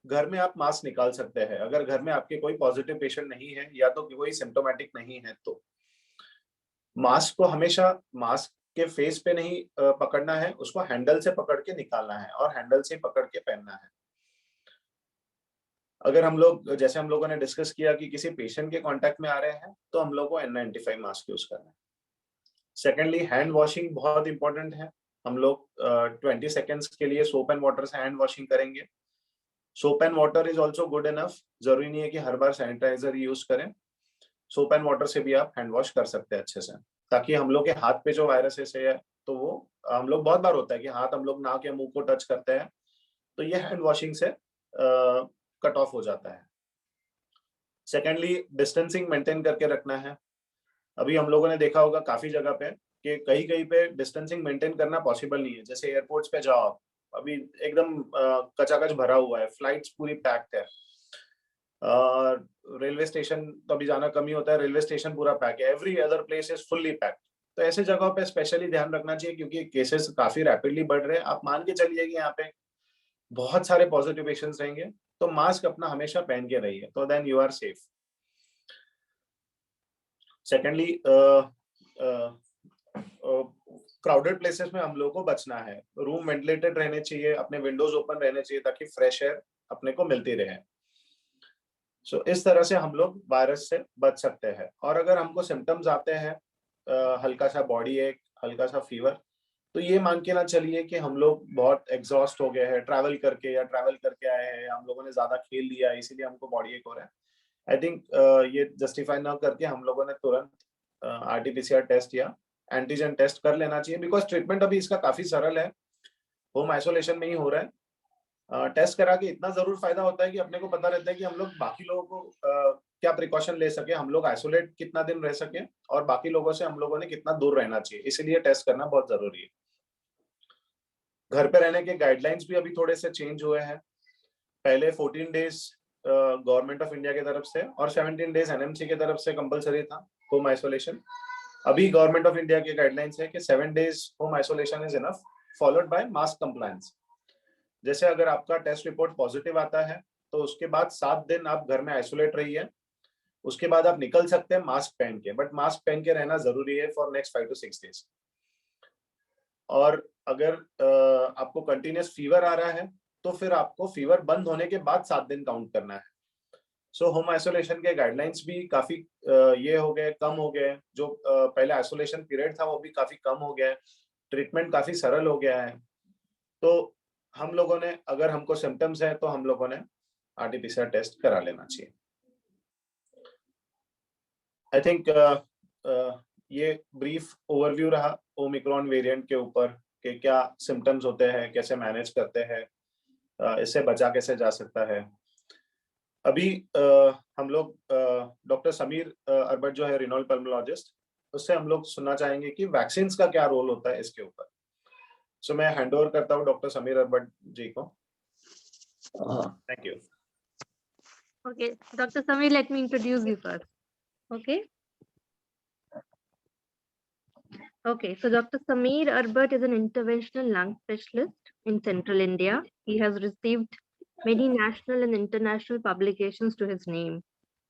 घर में आप मास्क निकाल सकते हैं अगर घर में आपके कोई पॉजिटिव पेशेंट नहीं है या तो कोई सिम्टोमेटिक नहीं है तो। मास्क को हमेशा मास्क के फेस पे नहीं पकड़ना है, उसको हैंडल से पकड़ के निकालना है और हैंडल से पकड़ के पहनना है। अगर हम लोग, जैसे हम लोगों ने डिस्कस किया कि किसी पेशेंट के कांटेक्ट में आ रहे हैं, तो हम लोग को N95 मास्क यूज करना है। सेकेंडली, हैंड वॉशिंग बहुत इंपॉर्टेंट है। हम लोग 20 सेकेंड्स के लिए सोप एंड वाटर से हैंड वॉशिंग करेंगे। Soap and water is also good enough, जरूरी नहीं है कि हर बार सैनिटाइजर यूज करें। सोप एंड वाटर से भी आप हैंड वॉश कर सकते हैं अच्छे से, ताकि हम लोग के हाथ पे जो वायरसेस है तो वो हम लोग बहुत बार होता है कि हाथ हम लोग नाक या मुंह को टच करते हैं, तो ये हैंड वॉशिंग से कट ऑफ हो जाता है। सेकेंडली, डिस्टेंसिंग मेंटेन करके रखना है। अभी हम लोगों ने देखा होगा काफी जगह पे कि कहीं कहीं पे डिस्टेंसिंग मेंटेन करना पॉसिबल नहीं है। जैसे एयरपोर्ट्स पे जाओ, अभी एकदम कचाकच भरा हुआ है, फ्लाइट्स पूरी पैक्ड है। रेलवे स्टेशन तो अभी जाना कम ही होता है, रेलवे स्टेशन पूरा पैक है, every other place is fully packed. तो ऐसे जगहों पे स्पेशली ध्यान रखना चाहिए, क्योंकि केसेस काफी रैपिडली बढ़ रहे हैं। आप मान के चलिए कि यहाँ पे बहुत सारे पॉजिटिव पेशेंट्स रहेंगे, तो मास्क अपना हमेशा पहन के रहिए, तो then you are safe. Secondly, crowded places में हम लोग को बचना है। रूम वेंटिलेटेड रहने चाहिए, अपने विंडोज ओपन रहने चाहिए, ताकि फ्रेश एयर अपने को मिलती रहे। सो इस तरह से हम लोग वायरस से बच सकते हैं। और अगर हमको सिम्टम्स आते हैं, हल्का सा बॉडी एक, हल्का सा फीवर, तो ये मान के ना चलिए कि हम लोग बहुत एग्जॉस्ट हो गए हैं ट्रैवल करके आए हैं, हम लोगों ने ज्यादा खेल लिया है इसीलिए हमको बॉडी एक हो रहा है। आई थिंक ये जस्टिफाई ना करके हम लोगों ने तुरंत RT-PCR टेस्ट या एंटीजन टेस्ट कर लेना चाहिए, बिकॉज ट्रीटमेंट अभी इसका काफी सरल है, होम आइसोलेशन में ही हो रहा है। टेस्ट करा के इतना जरूर फायदा होता है कि अपने को पता रहता है कि हम लोग बाकी लोगों को क्या प्रिकॉशन ले सके, हम लोग आइसोलेट कितना दिन रह सके, और बाकी लोगों से हम लोगों ने कितना दूर रहना चाहिए, इसीलिए टेस्ट करना बहुत जरूरी है। घर पे रहने के गाइडलाइंस भी अभी थोड़े से चेंज हुए हैं। पहले 14 डेज गवर्नमेंट ऑफ इंडिया की तरफ से और 17 डेज NMC की तरफ से कंपलसरी था होम आइसोलेशन। अभी गवर्नमेंट ऑफ इंडिया के गाइडलाइंस है कि 7 days home isolation is enough, followed by mask compliance. जैसे अगर आपका टेस्ट रिपोर्ट पॉजिटिव आता है तो उसके बाद 7 दिन आप घर में आइसोलेट रहिए, उसके बाद आप निकल सकते हैं मास्क पहन के, बट मास्क पहन के रहना जरूरी है फॉर नेक्स्ट 5 to 6 डेज। और अगर आपको कंटिन्यूस फीवर आ रहा है तो फिर आपको फीवर बंद होने के बाद 7 दिन काउंट करना है। सो होम आइसोलेशन के गाइडलाइंस भी काफी ये हो गए, कम हो गए। जो पहले आइसोलेशन पीरियड था वो भी काफी कम हो गया है, ट्रीटमेंट काफी सरल हो गया है। तो हम लोगों ने, अगर हमको सिम्टम्स है तो हम लोगों ने RT-PCR टेस्ट करा लेना चाहिए। आई थिंक ये ब्रीफ ओवरव्यू रहा ओमिक्रॉन वेरिएंट के ऊपर कि क्या सिम्टम्स होते हैं, कैसे मैनेज करते हैं, इससे बचा कैसे जा सकता है। अभी हम लोग डॉक्टर समीर अरबट जो है रिनोल पल्मोलॉजिस्ट, उससे हम लोग सुनना चाहेंगे कि वैक्सीन का क्या रोल होता है इसके ऊपर। सो मैं हैंड ओवर करता हूँ डॉक्टर समीर अरबट जी को। Thank you. Okay, Dr. Samir, let me introduce you first. Okay. Okay, so Dr. Sameer Arbut is an interventional lung specialist in central India. He has received many national and international publications to his name.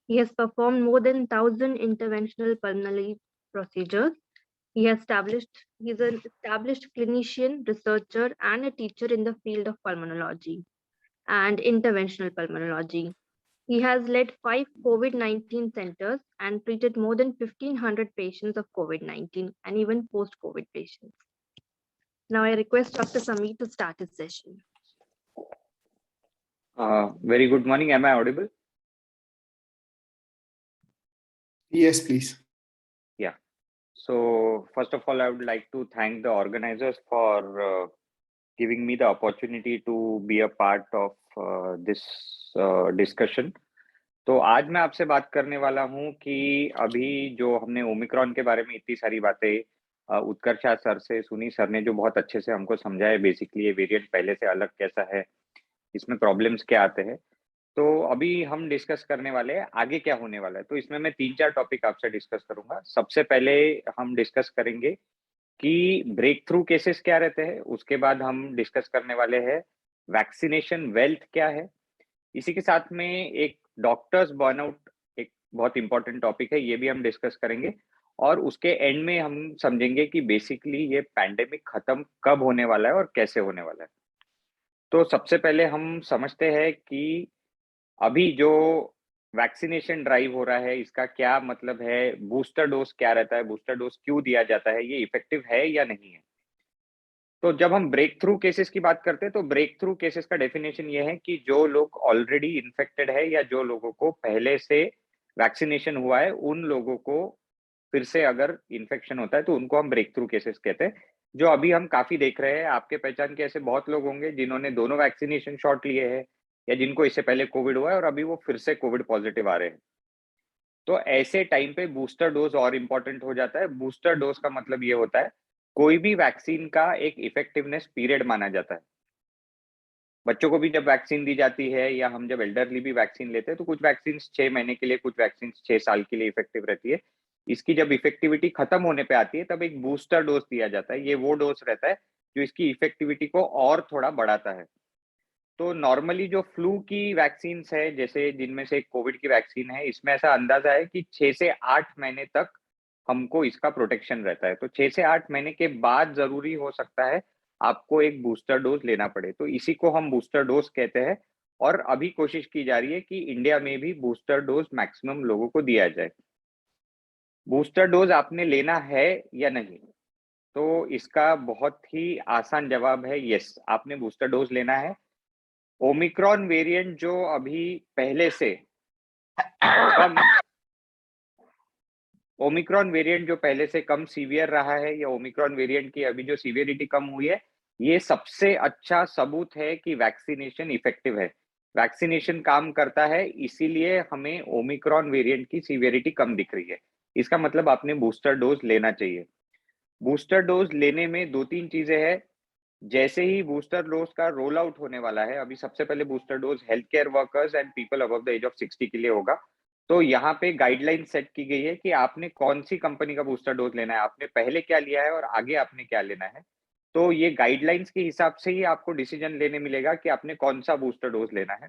He has performed more than 1,000 interventional pulmonary procedures. He is an established clinician, researcher, and a teacher in the field of pulmonology and interventional pulmonology. He has led 5 COVID-19 centers and treated more than 1,500 patients of COVID-19 and even post-COVID patients. Now I request Dr. Sameer to start his session. Very good morning. Am I audible? Yes, please. So first of all, I would like to thank the organizers for giving me the opportunity to be a part of this discussion. तो आज मैं आपसे बात करने वाला हूं कि अभी जो हमने ओमिक्रॉन के बारे में इतनी सारी बातें उत्कर्षा सर से सुनी, सर ने जो बहुत अच्छे से हमको समझाया बेसिकली ये वेरिएंट पहले से अलग कैसा है, इसमें प्रॉब्लम्स क्या आते हैं। तो अभी हम डिस्कस करने वाले हैं आगे क्या होने वाला है। तो इसमें मैं 3-4 टॉपिक आपसे डिस्कस करूंगा। सबसे पहले हम डिस्कस करेंगे कि ब्रेक थ्रू केसेस क्या रहते हैं, उसके बाद हम डिस्कस करने वाले हैं वैक्सीनेशन वेल्थ क्या है, इसी के साथ में एक डॉक्टर्स बर्नआउट एक बहुत इंपॉर्टेंट टॉपिक है, ये भी हम डिस्कस करेंगे, और उसके एंड में हम समझेंगे कि बेसिकली ये पैंडेमिक खत्म कब होने वाला है और कैसे होने वाला है। तो सबसे पहले हम समझते हैं कि अभी जो वैक्सीनेशन ड्राइव हो रहा है इसका क्या मतलब है, बूस्टर डोज क्या रहता है, बूस्टर डोज क्यों दिया जाता है, ये इफेक्टिव है या नहीं है। तो जब हम ब्रेक थ्रू केसेस की बात करते हैं तो ब्रेक थ्रू केसेस का डेफिनेशन ये है कि जो लोग ऑलरेडी इन्फेक्टेड है या जो लोगों को पहले से वैक्सीनेशन हुआ है उन लोगों को फिर से अगर इन्फेक्शन होता है तो उनको हम ब्रेक थ्रू केसेस कहते हैं, जो अभी हम काफी देख रहे हैं। आपके पहचान के ऐसे बहुत लोग होंगे जिन्होंने दोनों वैक्सीनेशन शॉट लिए हैं या जिनको इससे पहले कोविड हुआ है और अभी वो फिर से कोविड पॉजिटिव आ रहे हैं। तो ऐसे टाइम पे बूस्टर डोज और इम्पोर्टेंट हो जाता है। बूस्टर डोज का मतलब ये होता है कोई भी वैक्सीन का एक इफेक्टिवनेस पीरियड माना जाता है। बच्चों को भी जब वैक्सीन दी जाती है या हम जब एल्डरली भी वैक्सीन लेते हैं तो कुछ वैक्सीन 6 महीने के लिए, कुछ वैक्सीन 6 साल के लिए इफेक्टिव रहती है। इसकी जब इफेक्टिविटी खत्म होने पे आती है तब एक बूस्टर डोज दिया जाता है। ये वो डोज रहता है जो इसकी इफेक्टिविटी को और थोड़ा बढ़ाता है। तो नॉर्मली जो फ्लू की वैक्सीन है, जैसे जिनमें से कोविड की वैक्सीन है, इसमें ऐसा अंदाजा है कि 6 से 8 महीने तक हमको इसका प्रोटेक्शन रहता है। तो 6 से 8 महीने के बाद जरूरी हो सकता है आपको एक बूस्टर डोज लेना पड़े, तो इसी को हम बूस्टर डोज कहते हैं। और अभी कोशिश की जा रही है कि इंडिया में भी बूस्टर डोज मैक्सिमम लोगों को दिया जाए। बूस्टर डोज आपने लेना है या नहीं, तो इसका बहुत ही आसान जवाब है यस, आपने बूस्टर डोज लेना है। ओमिक्रॉन वेरिएंट जो अभी पहले से कम ओमिक्रॉन वेरिएंट जो पहले से कम सीवियर रहा है या ओमिक्रॉन वेरिएंट की अभी जो सीवियरिटी कम हुई है, ये सबसे अच्छा सबूत है कि वैक्सीनेशन इफेक्टिव है, वैक्सीनेशन काम करता है, इसीलिए हमें ओमिक्रॉन वेरिएंट की सीवियरिटी कम दिख रही है। इसका मतलब आपने बूस्टर डोज लेना चाहिए। बूस्टर डोज लेने में 2-3 चीजें हैं। जैसे ही बूस्टर डोज का रोल आउट होने वाला है, अभी सबसे पहले booster dose health care workers and people above the age of 60 के लिए होगा। तो यहाँ पे गाइडलाइन सेट की गई है कि आपने कौन सी कंपनी का बूस्टर डोज लेना है, आपने पहले क्या लिया है और आगे आपने क्या लेना है। तो ये गाइडलाइंस के हिसाब से ही आपको डिसीजन लेने मिलेगा कि आपने कौन सा बूस्टर डोज लेना है।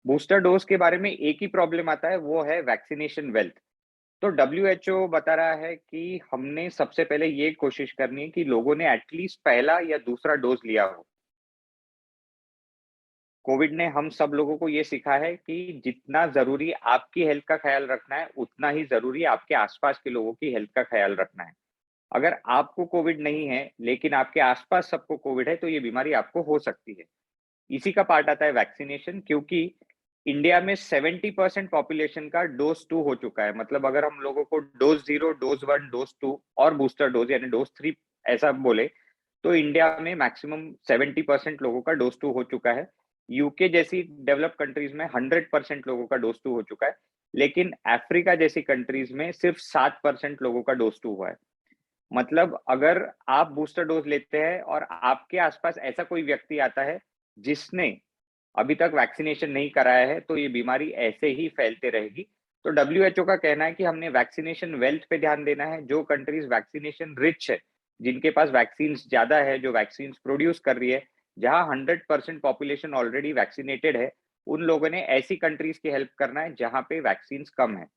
बूस्टर डोज के बारे में एक ही प्रॉब्लम आता है, वो है वैक्सीनेशन वेल्थ। तो WHO बता रहा है कि हमने सबसे पहले ये कोशिश करनी है कि लोगों ने एटलीस्ट पहला या दूसरा डोज लिया हो। कोविड ने हम सब लोगों को ये सिखा है कि जितना जरूरी आपकी हेल्थ का ख्याल रखना है, उतना ही जरूरी आपके आसपास के लोगों की हेल्थ का ख्याल रखना है। अगर आपको कोविड नहीं है लेकिन आपके आसपास सबको कोविड है तो ये बीमारी आपको हो सकती है। इसी का पार्ट आता है वैक्सीनेशन, क्योंकि इंडिया में 70% पॉपुलेशन का डोज 2 हो चुका है। मतलब अगर हम लोगों को डोज 0, डोज 1, डोज 2 और बूस्टर डोज यानी डोज 3 ऐसा बोले तो इंडिया में मैक्सिमम 70% लोगों का डोज 2 हो चुका है। यूके जैसी डेवलप कंट्रीज में 100% लोगों का डोज 2 हो चुका है, लेकिन अफ्रीका जैसी कंट्रीज में सिर्फ 7% लोगों का डोज 2 हुआ है। मतलब अगर आप बूस्टर डोज लेते हैं और आपके आसपास ऐसा कोई व्यक्ति आता है जिसने अभी तक वैक्सीनेशन नहीं कराया है, तो ये बीमारी ऐसे ही फैलते रहेगी। तो WHO का कहना है कि हमने वैक्सीनेशन वेल्थ पे ध्यान देना है। जो कंट्रीज वैक्सीनेशन रिच है, जिनके पास वैक्सीन ज्यादा है, जो वैक्सीन प्रोड्यूस कर रही है, जहां 100% पॉपुलेशन ऑलरेडी वैक्सीनेटेड है, उन लोगों ने ऐसी कंट्रीज की हेल्प करना है जहां पे वैक्सीन कम है।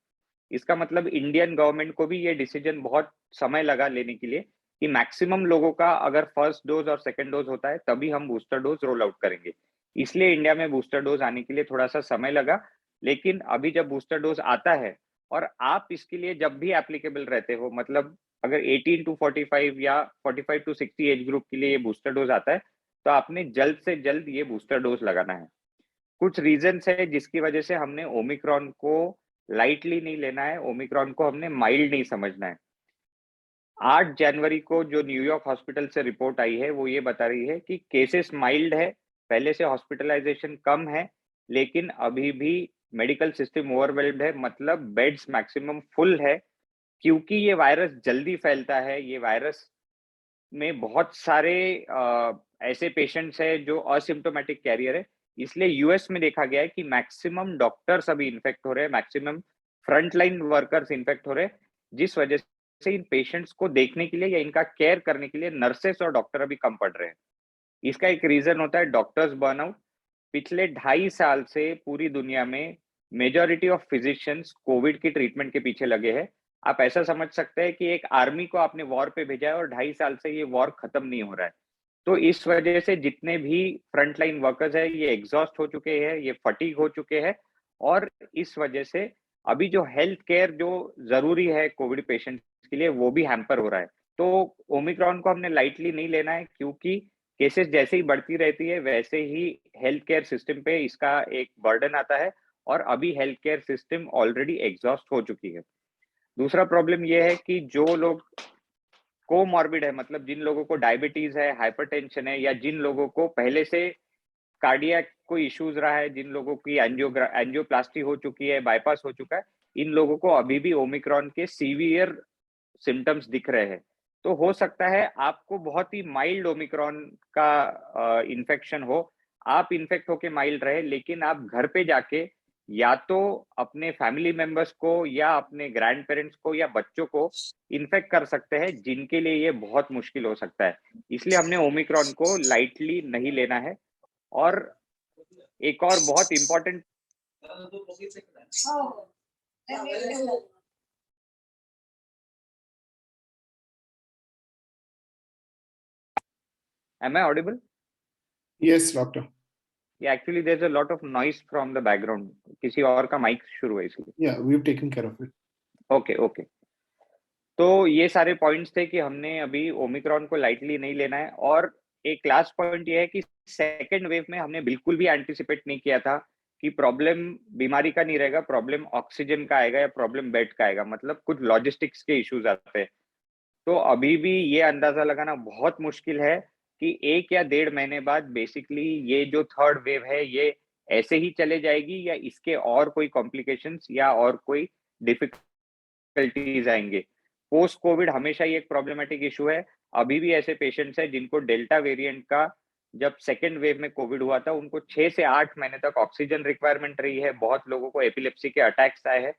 इसका मतलब इंडियन गवर्नमेंट को भी ये डिसीजन बहुत समय लगा लेने के लिए कि मैक्सिमम लोगों का अगर फर्स्ट डोज और सेकंड डोज होता है तभी हम बूस्टर डोज रोल आउट करेंगे। इसलिए इंडिया में बूस्टर डोज आने के लिए थोड़ा सा समय लगा, लेकिन अभी जब बूस्टर डोज आता है और आप इसके लिए जब भी एप्लीकेबल रहते हो, मतलब अगर 18 to 45 या 45 to 60 एज ग्रुप के लिए ये बूस्टर डोज आता है, तो आपने जल्द से जल्द ये बूस्टर डोज लगाना है। कुछ रीजंस है जिसकी वजह से हमने ओमिक्रॉन को लाइटली नहीं लेना है, ओमिक्रॉन को हमने माइल्ड नहीं समझना है। 8 जनवरी को जो न्यूयॉर्क हॉस्पिटल से रिपोर्ट आई है वो ये बता रही है कि केसेस माइल्ड है, पहले से हॉस्पिटलाइजेशन कम है, लेकिन अभी भी मेडिकल सिस्टम ओवरवेल्ड है, मतलब बेड्स मैक्सिमम फुल है। क्योंकि ये वायरस जल्दी फैलता है, ये वायरस में बहुत सारे ऐसे पेशेंट्स है जो असिम्प्टोमेटिक कैरियर है, इसलिए यूएस में देखा गया है कि मैक्सिमम डॉक्टर्स अभी इन्फेक्ट हो रहे हैं, मैक्सिमम फ्रंटलाइन वर्कर्स इन्फेक्ट हो रहे हैं, जिस वजह से इन पेशेंट्स को देखने के लिए या इनका केयर करने के लिए नर्सेस और डॉक्टर अभी कम पड़ रहे हैं। इसका एक रीजन होता है डॉक्टर्स बर्नआउट। पिछले 2.5 साल से पूरी दुनिया में मेजॉरिटी ऑफ फिजिशियंस कोविड की ट्रीटमेंट के पीछे लगे हैं। आप ऐसा समझ सकते हैं कि एक आर्मी को आपने वॉर पे भेजा है और 2.5 साल से ये वॉर खत्म नहीं हो रहा है। तो इस वजह से जितने भी फ्रंटलाइन वर्कर्स है ये एग्जॉस्ट हो चुके हैं, ये फटीग हो चुके हैं, और इस वजह से अभी जो हेल्थ केयर जो जरूरी है कोविड पेशेंट्स के लिए वो भी हैम्पर हो रहा है। तो ओमिक्रॉन को हमने लाइटली नहीं लेना है, क्योंकि केसेस जैसे ही बढ़ती रहती है वैसे ही हेल्थ केयर सिस्टम पे इसका एक बर्डन आता है, और अभी health care system already exhaust हो चुकी है। दूसरा प्रॉब्लम यह है कि जो लोग कोमॉर्बिड है, मतलब जिन लोगों को डायबिटीज है, हाइपरटेंशन है, या जिन लोगों को पहले से कार्डियक कोई इश्यूज रहा है, जिन लोगों की एंजियोप्लास्टी हो चुकी है, बाईपास हो चुका है, इन लोगों को अभी भी ओमिक्रॉन के सीवियर सिम्टम्स दिख रहे हैं। तो हो सकता है आपको बहुत ही माइल्ड ओमिक्रॉन का इन्फेक्शन हो, आप इन्फेक्ट होके माइल्ड रहे, लेकिन आप घर पे जाके या तो अपने फैमिली मेंबर्स को या अपने ग्रैंड पेरेंट्स को या बच्चों को इन्फेक्ट कर सकते हैं, जिनके लिए ये बहुत मुश्किल हो सकता है। इसलिए हमने ओमिक्रॉन को लाइटली नहीं लेना है। और एक और बहुत important Am I audible? Yes, doctor. Yeah, actually there's a lot of noise from the background. किसी और का माइक शुरू है इसलिए। Yeah, we've taken care of it. Okay okay. तो ये सारे पॉइंट्स थे कि हमने अभी ओमिक्रॉन को लाइटली नहीं लेना है। और एक लास्ट पॉइंट ये है कि सेकेंड वेव में हमने बिल्कुल भी एंटिसिपेट नहीं किया था कि प्रॉब्लम बीमारी का नहीं रहेगा, प्रॉब्लम ऑक्सीजन का आएगा या प्रॉब्लम बेड का आएगा, मतलब कुछ लॉजिस्टिक्स के इश्यूज आते हैं। तो अभी भी ये अंदाजा लगाना बहुत मुश्किल है कि 1 या 1.5 महीने बाद बेसिकली ये जो थर्ड वेव है ये ऐसे ही चले जाएगी या इसके और कोई कॉम्प्लिकेशंस या और कोई डिफिकल्टीज आएंगे। पोस्ट कोविड हमेशा ही एक प्रॉब्लमेटिक इशू है। अभी भी ऐसे पेशेंट्स हैं जिनको डेल्टा वेरिएंट का जब सेकेंड वेव में कोविड हुआ था उनको 6 से 8 महीने तक ऑक्सीजन रिक्वायरमेंट रही है, बहुत लोगों को एपिलेप्सी के अटैक्स आए हैं।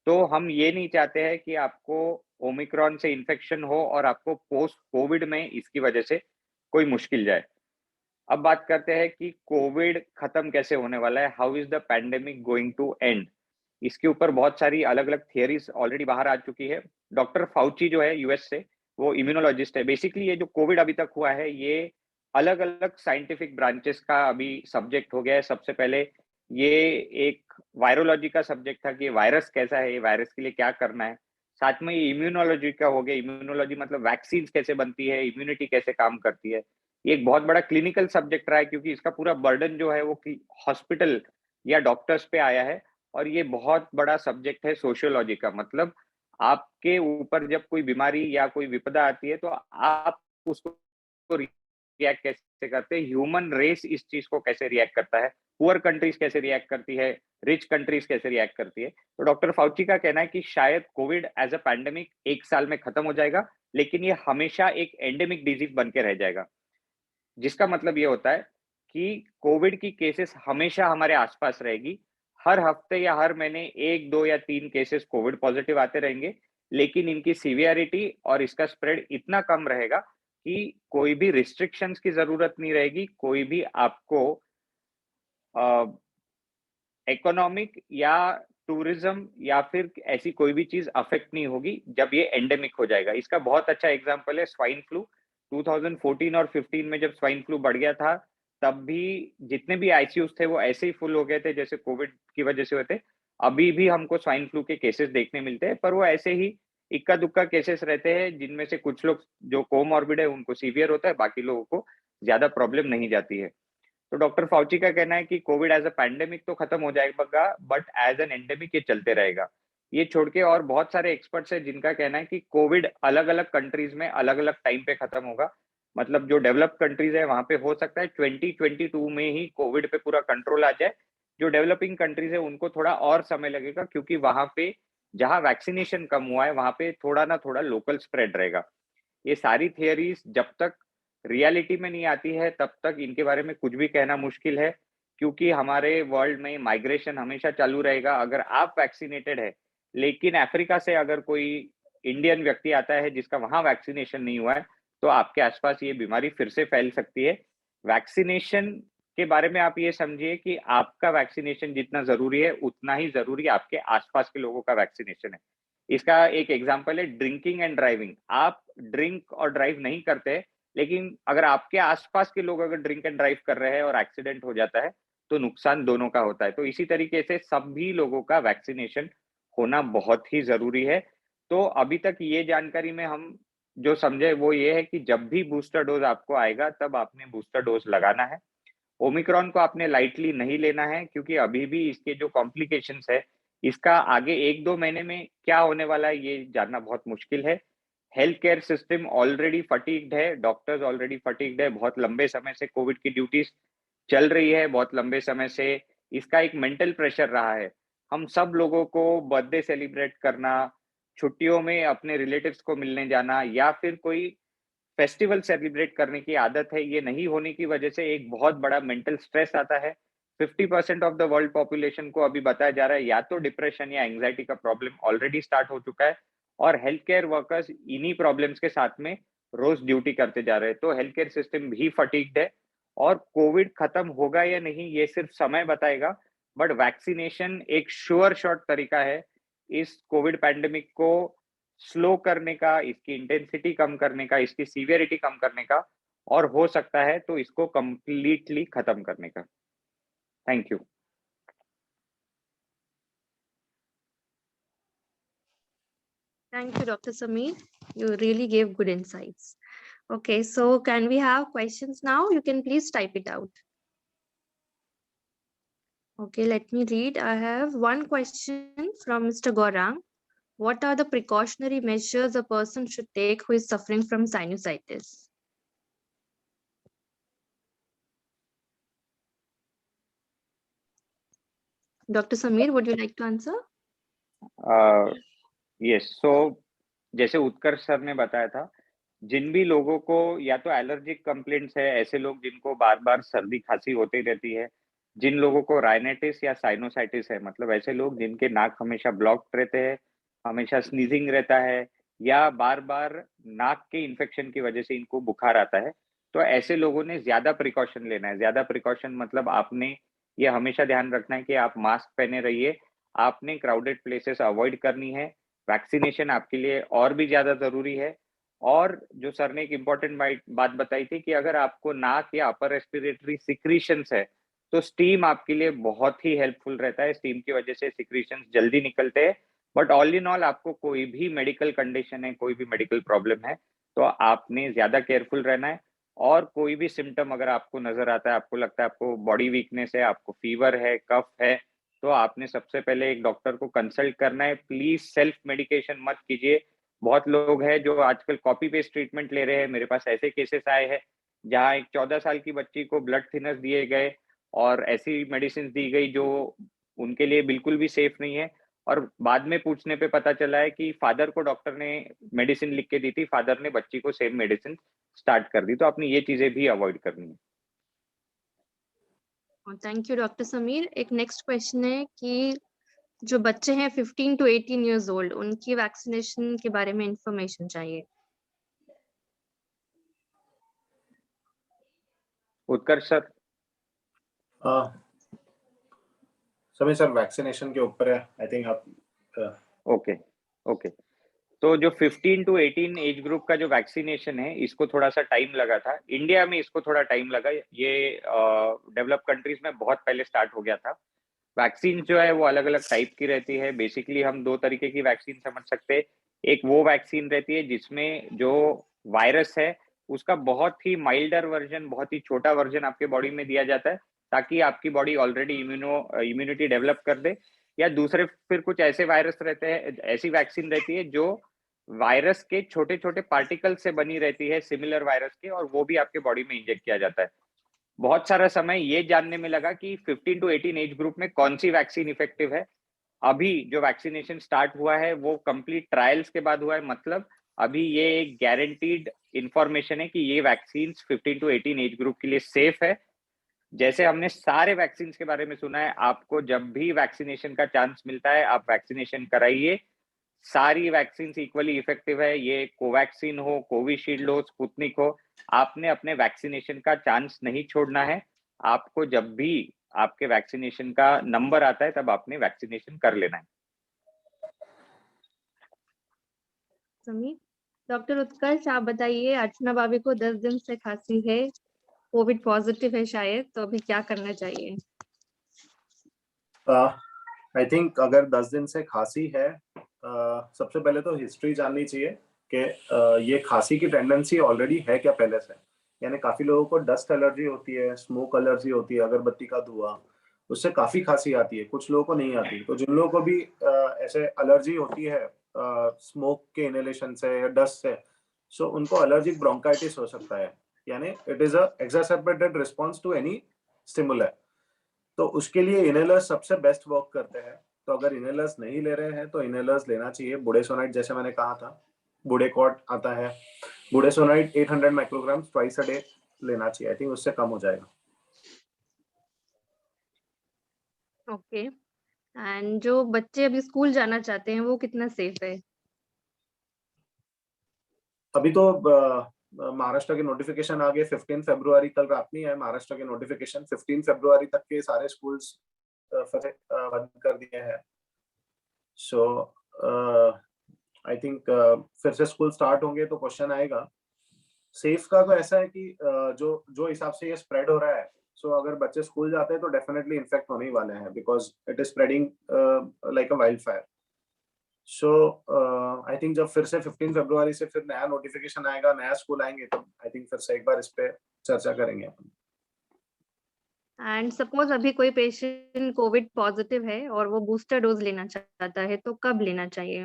तो हम ये नहीं चाहते हैं कि आपको ओमिक्रॉन से इन्फेक्शन हो और आपको पोस्ट कोविड में इसकी वजह से कोई मुश्किल जाए। अब बात करते हैं कि कोविड खत्म कैसे होने वाला है, how is the pandemic going to end. इसके ऊपर बहुत सारी अलग अलग थियरीज ऑलरेडी बाहर आ चुकी है। डॉक्टर फाउची जो है यूएस से, वो इम्यूनोलॉजिस्ट है। बेसिकली ये जो कोविड अभी तक हुआ है ये अलग अलग साइंटिफिक ब्रांचेस का अभी सब्जेक्ट हो गया है। सबसे पहले ये एक वायरोलॉजी का सब्जेक्ट था कि वायरस कैसा है, ये वायरस के लिए क्या करना है। साथ में ये इम्यूनोलॉजी का हो गया। इम्यूनोलॉजी मतलब वैक्सीन कैसे बनती है, इम्यूनिटी कैसे काम करती है। ये एक बहुत बड़ा क्लिनिकल सब्जेक्ट रहा है क्योंकि इसका पूरा बर्डन जो है वो हॉस्पिटल या डॉक्टर्स पे आया है। और ये बहुत बड़ा सब्जेक्ट है सोशियोलॉजी का, मतलब आपके ऊपर जब कोई बीमारी या कोई विपदा आती है तो आप उसको रिएक्ट कैसे करते हैं, ह्यूमन रेस इस चीज को कैसे रिएक्ट करता है, पुअर कंट्रीज कैसे रिएक्ट करती है, रिच कंट्रीज कैसे रिएक्ट करती है। तो डॉक्टर फाउची का कहना है कि शायद कोविड एज अ पैंडेमिक 1 साल में खत्म हो जाएगा, लेकिन ये हमेशा एक एंडेमिक डिजीज बन के रह जाएगा। जिसका मतलब ये होता है कि कोविड की केसेस हमेशा हमारे आसपास रहेगी, हर हफ्ते या हर महीने 1, 2 या 3 केसेस कोविड पॉजिटिव आते रहेंगे, लेकिन इनकी सीवियरिटी और इसका स्प्रेड इतना कम रहेगा कि कोई भी रिस्ट्रिक्शंस की जरूरत नहीं रहेगी, कोई भी आपको इकोनॉमिक या टूरिज्म या फिर ऐसी कोई भी चीज अफेक्ट नहीं होगी जब ये एंडेमिक हो जाएगा। इसका बहुत अच्छा एग्जांपल है स्वाइन फ्लू। 2014 और 15 में जब स्वाइन फ्लू बढ़ गया था, तब भी जितने भी आईसीयूज थे वो ऐसे ही फुल हो गए थे जैसे कोविड की वजह से हुए थे। अभी भी हमको स्वाइन फ्लू के केसेस देखने मिलते हैं, पर वो ऐसे ही इक्का दुक्का केसेस रहते हैं, जिनमें से कुछ लोग जो कोमॉर्बिड है उनको सीवियर होता है, बाकी लोगों को ज्यादा प्रॉब्लम नहीं जाती है। तो डॉक्टर फाउची का कहना है कि कोविड एज अ पैंडेमिक तो खत्म हो जाएगा, बट एज एन एंडेमिक ये चलते रहेगा। ये छोड़ के और बहुत सारे एक्सपर्ट्स हैं जिनका कहना है कि कोविड अलग अलग कंट्रीज में अलग अलग टाइम पे खत्म होगा। मतलब जो डेवलप्ड कंट्रीज है वहां पे हो सकता है 2022 में ही कोविड पे पूरा कंट्रोल आ जाए। जो डेवलपिंग कंट्रीज है उनको थोड़ा और समय लगेगा, क्योंकि वहां पे जहां वैक्सीनेशन कम हुआ है वहां पे थोड़ा ना थोड़ा लोकल स्प्रेड रहेगा। ये सारी थियरीज जब तक रियलिटी में नहीं आती है तब तक इनके बारे में कुछ भी कहना मुश्किल है, क्योंकि हमारे वर्ल्ड में माइग्रेशन हमेशा चालू रहेगा। अगर आप वैक्सीनेटेड है, लेकिन अफ्रीका से अगर कोई इंडियन व्यक्ति आता है जिसका वहां वैक्सीनेशन नहीं हुआ है, तो आपके आसपास ये बीमारी फिर से फैल सकती है। वैक्सीनेशन के बारे में आप ये समझिए कि आपका वैक्सीनेशन जितना जरूरी है, उतना ही जरूरी आपके आसपास के लोगों का वैक्सीनेशन है। इसका एक एग्जांपल है ड्रिंकिंग एंड ड्राइविंग। आप ड्रिंक और ड्राइव नहीं करते, लेकिन अगर आपके आसपास के लोग अगर ड्रिंक एंड ड्राइव कर रहे हैं और एक्सीडेंट हो जाता है, तो नुकसान दोनों का होता है। तो इसी तरीके से सभी लोगों का वैक्सीनेशन होना बहुत ही जरूरी है। तो अभी तक ये जानकारी में हम जो समझे वो ये है कि जब भी बूस्टर डोज आपको आएगा तब आपने बूस्टर डोज लगाना है। ओमिक्रॉन को आपने लाइटली नहीं लेना है, क्योंकि अभी भी इसके जो कॉम्प्लिकेशंस है, इसका आगे 1-2 महीने में क्या होने वाला है ये जानना बहुत मुश्किल है। Health care system already fatigued है, डॉक्टर्स ऑलरेडी फटीग्ड है, बहुत लंबे समय से कोविड की ड्यूटीज चल रही है, बहुत लंबे समय से इसका एक मेंटल प्रेशर रहा है। हम सब लोगों को बर्थडे सेलिब्रेट करना, छुट्टियों में अपने रिलेटिव्स को मिलने जाना या फिर कोई फेस्टिवल सेलिब्रेट करने की आदत है, ये नहीं होने की वजह से एक बहुत बड़ा मेंटल स्ट्रेस आता है। 50% ऑफ द वर्ल्ड पॉपुलेशन को अभी बताया जा रहा है या तो डिप्रेशन या एंग्जाइटी का प्रॉब्लम ऑलरेडी स्टार्ट हो चुका है, और हेल्थ केयर वर्कर्स इन्हीं प्रॉब्लम्स के साथ में रोज ड्यूटी करते जा रहे हैं। तो हेल्थ केयर सिस्टम भी फटीग्ड है, और कोविड खत्म होगा या नहीं ये सिर्फ समय बताएगा, बट वैक्सीनेशन एक श्योर शॉट तरीका है इस कोविड पैंडेमिक को स्लो करने का, इसकी इंटेंसिटी कम करने का, इसकी सीवियरिटी कम करने का, और हो सकता है तो इसको कंप्लीटली खत्म करने का। Thank you. Thank you, Dr. Sameer. You really gave good insights. Okay, so can we have questions now? You can please type it out. Okay, let me read. I have one question from Mr. Gaurang. What are the precautionary measures a person should take who is suffering from sinusitis? Dr. Sameer, would you like to answer? Yes, so जैसे Utkarsh sir ने बताया था, जिन भी लोगों को या तो allergic complaints है, ऐसे लोग जिनको बार बार सर्दी खांसी होती रहती है, जिन लोगों को राइनाइटिस या साइनोसाइटिस है, मतलब ऐसे लोग जिनके नाक हमेशा ब्लॉक्ड रहते हैं, हमेशा स्नीजिंग रहता है, या बार बार नाक के इन्फेक्शन की वजह से इनको बुखार आता है, तो ऐसे लोगों ने ज्यादा प्रिकॉशन लेना है। ज्यादा प्रिकॉशन मतलब आपने ये हमेशा ध्यान रखना है कि आप मास्क पहने रहिए, आपने क्राउडेड प्लेसेस अवॉइड करनी है, वैक्सीनेशन आपके लिए और भी ज्यादा जरूरी है। और जो सर ने एक इम्पोर्टेंट बात बताई थी कि अगर आपको नाक या अपर रेस्पिरेटरी सिक्रीशंस है, तो स्टीम आपके लिए बहुत ही हेल्पफुल रहता है। स्टीम की वजह से सिक्रीशंस जल्दी निकलते हैं। बट ऑल इन ऑल आपको कोई भी मेडिकल कंडीशन है, कोई भी मेडिकल प्रॉब्लम है, तो आपने ज्यादा केयरफुल रहना है। और कोई भी सिम्टम अगर आपको नजर आता है, आपको लगता है आपको बॉडी वीकनेस है, आपको फीवर है, कफ है, तो आपने सबसे पहले एक डॉक्टर को कंसल्ट करना है। प्लीज सेल्फ मेडिकेशन मत कीजिए। बहुत लोग हैं जो आजकल कॉपी पेस्ट ट्रीटमेंट ले रहे हैं। मेरे पास ऐसे केसेस आए हैं जहां एक 14 साल की बच्ची को ब्लड थिनर्स दिए गए और ऐसी मेडिसिन दी गई जो उनके लिए बिल्कुल भी सेफ नहीं है, और बाद में पूछने पे पता चला है कि फादर को डॉक्टर ने मेडिसिन लिख के दी थी, फादर ने बच्ची को सेम मेडिसिन स्टार्ट कर दी। तो आपने ये चीजें भी अवॉइड करनी है। Thank you doctor Sameer. एक नेक्स्ट क्वेश्चन है कि जो बच्चे हैं 15 to 18 years old, उनकी वैक्सीनेशन के बारे में इंफॉर्मेशन चाहिए। उत्कर्ष सर। सभी सर वैक्सीनेशन के ऊपर है, आई थिंक आप ओके ओके। तो जो 15 to 18 एज ग्रुप का जो वैक्सीनेशन है, इसको थोड़ा सा टाइम लगा था। इंडिया में इसको थोड़ा टाइम लगा, ये डेवलप कंट्रीज में बहुत पहले स्टार्ट हो गया था। वैक्सीन जो है वो अलग अलग टाइप की रहती है। बेसिकली हम दो तरीके की वैक्सीन समझ सकते हैं। एक वो वैक्सीन रहती है जिसमें जो वायरस है उसका बहुत ही माइल्डर वर्जन, बहुत ही छोटा वर्जन आपके बॉडी में दिया जाता है, ताकि आपकी बॉडी ऑलरेडी इम्यूनिटी डेवलप कर दे। या दूसरे फिर कुछ ऐसे वायरस रहते हैं, ऐसी वैक्सीन रहती है जो वायरस के छोटे छोटे पार्टिकल से बनी रहती है, सिमिलर वायरस के, और वो भी आपके बॉडी में इंजेक्ट किया जाता है। बहुत सारा समय ये जानने में लगा कि 15 to 18 एज ग्रुप में कौन सी वैक्सीन इफेक्टिव है। अभी जो वैक्सीनेशन स्टार्ट हुआ है वो कंप्लीट ट्रायल्स के बाद हुआ है, मतलब अभी ये एक गारंटीड इंफॉर्मेशन है कि ये वैक्सीन 15 to 18 एज ग्रुप के लिए सेफ है। जैसे हमने सारे वैक्सीन के बारे में सुना है, आपको जब भी वैक्सीनेशन का चांस मिलता है आप वैक्सीनेशन कराइए। सारी वैक्सीन इक्वली इफेक्टिव है, ये कोवैक्सीन हो, कोविशील्ड हो, स्पुतनिक हो, आपने अपने वैक्सीनेशन का चांस नहीं छोड़ना है। आपको जब भी आपके वैक्सीनेशन का नंबर आता है तब आपने वैक्सीनेशन कर लेना है। समीर। डॉक्टर उत्कर्ष, आप बताइए, अर्चना भाभी को 10 दिन से खांसी है, कोविड पॉजिटिव है शायद, तो अभी क्या करना चाहिए? आई थिंक अगर 10 दिन से खांसी है, सबसे पहले तो हिस्ट्री जाननी चाहिए कि ये खांसी की टेंडेंसी ऑलरेडी है क्या पहले से। यानी काफी लोगों को डस्ट एलर्जी होती है, स्मोक एलर्जी होती है, अगरबत्ती का धुआं, उससे काफी खांसी आती है। कुछ लोगों को नहीं आती। तो जिन लोगों को भी ऐसे एलर्जी होती है स्मोक के इनहेलेशन से या डस्ट से, सो उनको एलर्जिक ब्रोंकाइटिस हो सकता है। यानी it is a exacerbated response to any stimulus. तो उसके लिए इनहेलर्स सबसे बेस्ट वर्क करते हैं। तो अगर इनहेलर्स नहीं ले रहे हैं तो इनहेलर्स लेना चाहिए। बुडेसोनाइट, जैसे मैंने कहा था, बुडेकॉट आता है, बुडेसोनाइट 800 माइक्रोग्राम ट्वाइस अ डे लेना चाहिए। आई थिंक उससे कम हो जाएगा। ओके। एंड जो बच्चे अभी स्कूल जाना चाहते हैं वो कितना सेफ है? अभी तो महाराष्ट्र के नोटिफिकेशन आ गए 15 फरवरी, कल रात में है महाराष्ट्र के नोटिफिकेशन। 15 फरवरी तक के सारे स्कूल्स बंद कर दिए हैं। सो आई थिंक फिर से स्कूल स्टार्ट होंगे तो क्वेश्चन आएगा। सेफ का तो ऐसा है कि जो हिसाब से ये स्प्रेड हो रहा है, सो अगर बच्चे स्कूल जाते हैं तो डेफिनेटली इन्फेक्ट होने ही वाले हैं, because it is spreading like a wild fire. So I think जब फिर से 15 फरवरी से फिर नया नोटिफिकेशन आएगा, नया स्कूल आएंगे, तो आई थिंक फिर से एक बार इस पे चर्चा करेंगे अपन। एंड सपोज अभी कोई पेशेंट कोविड पॉजिटिव है और वो बूस्टर डोज लेना चाहता है, तो कब लेना चाहिए?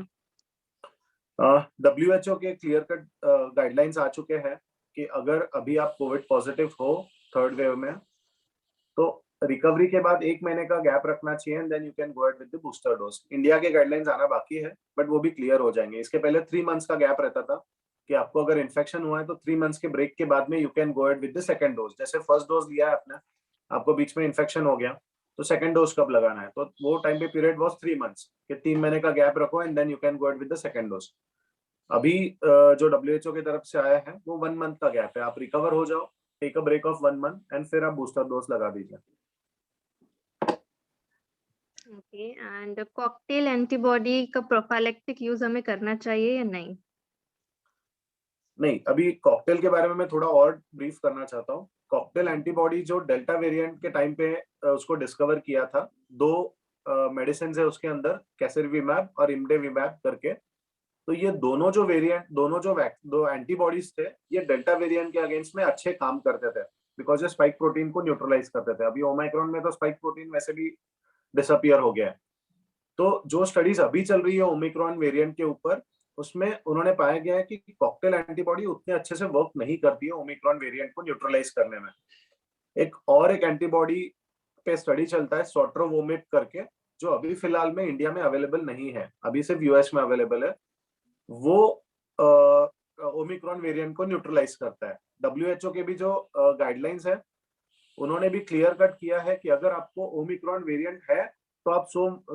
WHO के क्लियर कट गाइडलाइंस आ चुके हैं कि अगर अभी आप कोविड पॉजिटिव हो थर्ड वेव में, तो रिकवरी के बाद 1 महीने का गैप रखना चाहिए, and then you can go ahead with the booster dose. India के गाइडलाइंस आना बाकी है, बट वो भी क्लियर हो जाएंगे। इसके पहले 3 मंथ्स का गैप रहता था कि आपको अगर इन्फेक्शन हुआ है तो 3 मंथ्स के ब्रेक के बाद में you can go ahead with the second dose. जैसे फर्स्ट डोज लिया है आपने, आपको बीच में इन्फेक्शन हो गया, तो सेकंड डोज कब लगाना है? तो वो टाइम पे पीरियड वाज 3 मंथ्स कि 3 महीने का गैप रखो and then you can go ahead with the second dose. अभी जो WHO की तरफ से आया है वो 1 मंथ का गैप है। आप रिकवर हो जाओ, take a break of 1 month एंड फिर आप बूस्टर डोज लगा दीजिए। ओके। एंड कॉकटेल एंटीबॉडी का प्रोफाइलेक्टिक यूज हमें करना चाहिए या नहीं? नहीं, अभी कॉकटेल के बारे में मैं थोड़ा और ब्रीफ करना चाहता हूँ। कॉकटेल एंटीबॉडी जो डेल्टा वेरिएंट के टाइम पे उसको डिस्कवर किया था, 2 मेडिसिन है उसके अंदर, कैसिरविमैब और इमडेविमैब करके। तो ये दोनों जो वेरिएंट, दो एंटीबॉडीज थे, ये डेल्टा वेरिएंट के अगेंस्ट में अच्छे काम करते थे, बिकॉज ये स्पाइक प्रोटीन को न्यूट्रलाइज करते थे। अभी ओमाइक्रॉन में तो स्पाइक प्रोटीन वैसे भी डिसअपियर हो गया है। तो जो स्टडीज अभी चल रही है ओमिक्रॉन वेरिएंट के ऊपर, उसमें उन्होंने पाया गया है कि कॉकटेल एंटीबॉडी उतने अच्छे से वर्क नहीं करती है ओमिक्रॉन वेरिएंट को न्यूट्रलाइज करने में। एक एंटीबॉडी पे स्टडी चलता है सोट्रोवोमेब करके, जो अभी फिलहाल में इंडिया में अवेलेबल नहीं है, अभी सिर्फ यूएस में अवेलेबल है। वो ओमिक्रॉन वेरिएंट को न्यूट्रलाइज करता है। WHO के भी जो गाइडलाइंस है उन्होंने भी क्लियर कट किया है कि अगर आपको ओमिक्रॉन वेरिएंट है तो आप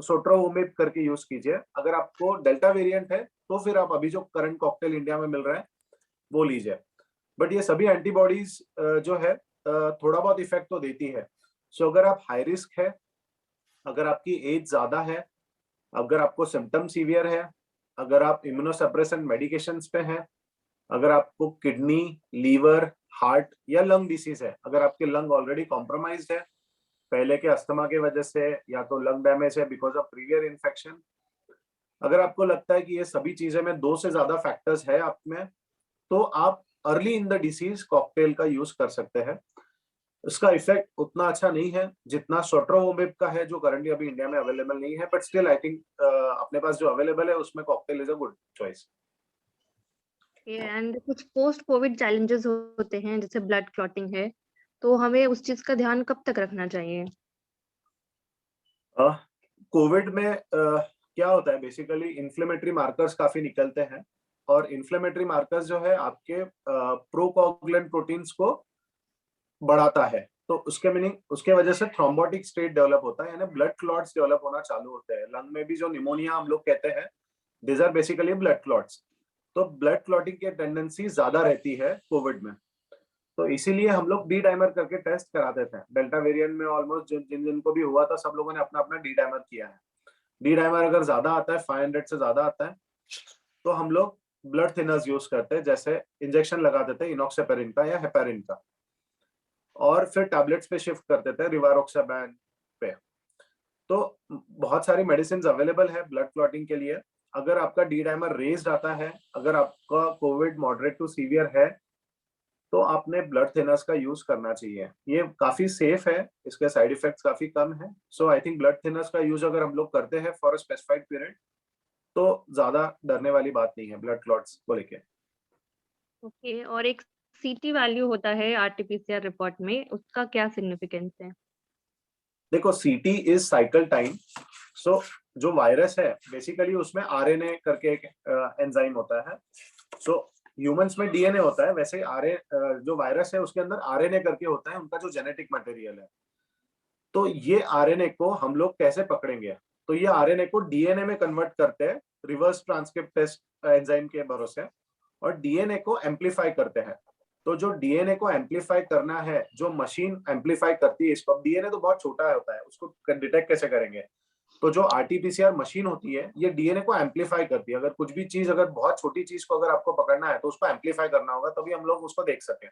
सोट्रोवोमेब करके यूज कीजिए, अगर आपको डेल्टा वेरिएंट है तो फिर आप अभी जो करंट कॉकटेल इंडिया में मिल रहा है वो लीजिए। बट ये सभी एंटीबॉडीज जो है थोड़ा बहुत इफेक्ट तो देती है। सो अगर आप हाई रिस्क है, अगर आपकी एज ज्यादा है, अगर आपको सिम्टम सीवियर है, अगर आप इम्यूनोसप्रेसेंट मेडिकेशंस पे हैं, अगर आपको किडनी, लीवर, हार्ट या लंग डिसीज है, अगर आपके लंग ऑलरेडी कॉम्प्रोमाइज्ड है पहले के अस्थमा के वजह से या तो लंग डैमेज है बिकॉज ऑफ प्रीवियर इन्फेक्शन, अगर आपको लगता है कि ये सभी चीजें में 2 से ज्यादा फैक्टर्स है आप में, तो आप early in the disease cocktail का यूज कर सकते हैं। इसका इफेक्ट उतना अच्छा नहीं है जितना सोट्रोवोमेब का है, जो करंटली अभी इंडिया में अवेलेबल नहीं है, बट स्टिल आई थिंक अपने पास जो अवेलेबल है उसमें cocktail is a good choice. And कुछ पोस्ट कोविड चैलेंजेस होते हैं जैसे ब्लड क्लॉटिंग है, तो हमें उस चीज का ध्यान कब तक रखना चाहिए? कोविड में क्या होता है, बेसिकली इन्फ्लेमेटरी मार्कर्स काफी निकलते हैं और इन्फ्लेमेटरी मार्कर्स जो है आपके प्रोकोगुलेंट प्रोटीन्स को बढ़ाता है, तो उसके मीनिंग उसके वजह से थ्रोम्बोटिक स्टेट डेवलप होता है, यानी ब्लड क्लॉट्स डेवलप होना चालू होते हैं। लंग में भी जो निमोनिया हम लोग कहते हैं, this are basically blood clots. तो ब्लड क्लॉटिंग की टेंडेंसी ज्यादा रहती है कोविड में, तो इसीलिए हम लोग डी डाइमर करके टेस्ट कराते थे। डेल्टा वेरिएंट में ऑलमोस्ट जिन जिनको भी हुआ था सब लोगों ने अपना अपना डी डाइमर किया है। डी डाइमर अगर ज्यादा आता है, 500 से ज्यादा आता है, तो हम लोग ब्लड थिनर्स यूज करते हैं, जैसे इंजेक्शन लगा देते हैं इनॉक्सिपेरिन का या हेपेरिन का, और फिर टैबलेट्स पे शिफ्ट कर देते हैं रिवारोक्साबैन पे। तो बहुत सारी मेडिसिन अवेलेबल है ब्लड क्लॉटिंग के लिए। अगर आपका डी डाइमर रेज्ड आता है, अगर आपका कोविड मॉडरेट टू सीवियर है, तो आपने ब्लड थिनर्स का यूज करना चाहिए। ये काफी सेफ है, इसके साइड इफेक्ट्स काफी कम है। सो आई थिंक ब्लड थिनर्स का यूज अगर हम लोग करते हैं फॉर अ स्पेसिफाइड पीरियड, तो ज्यादा डरने वाली बात नहीं है ब्लड क्लॉट्स को लेके। ओके, और एक सीटी वैल्यू होता है आरटीपीसीआर रिपोर्ट में, उसका क्या सिग्निफिकेंस है? देखो, सीटी इज साइकिल टाइम। सो जो वायरस है बेसिकली उसमें आरएनए करके एक एंजाइम होता है। सो ह्यूमंस में डीएनए होता है, वैसे जो वायरस है उसके अंदर आरएनए करके होता है, उनका जो जेनेटिक मटेरियल है। तो ये आरएनए को हम लोग कैसे पकड़ेंगे, तो ये आरएनए को डीएनए में कन्वर्ट करते हैं रिवर्स ट्रांसक्रिप्ट टेस्ट एंजाइम के भरोसे, और डीएनए को एम्पलीफाई करते हैं। तो जो डीएनए को एम्पलीफाई करना है, जो मशीन एम्पलीफाई करती है इसको, डीएनए तो बहुत छोटा होता है, उसको डिटेक्ट कैसे करेंगे? तो जो आरटीपीसीआर मशीन होती है ये डीएनए को एम्पलीफाई करती है। अगर कुछ भी चीज, अगर बहुत छोटी चीज को अगर आपको पकड़ना है तो उसको एम्पलीफाई करना होगा, तभी हम लोग उसको देख सकें।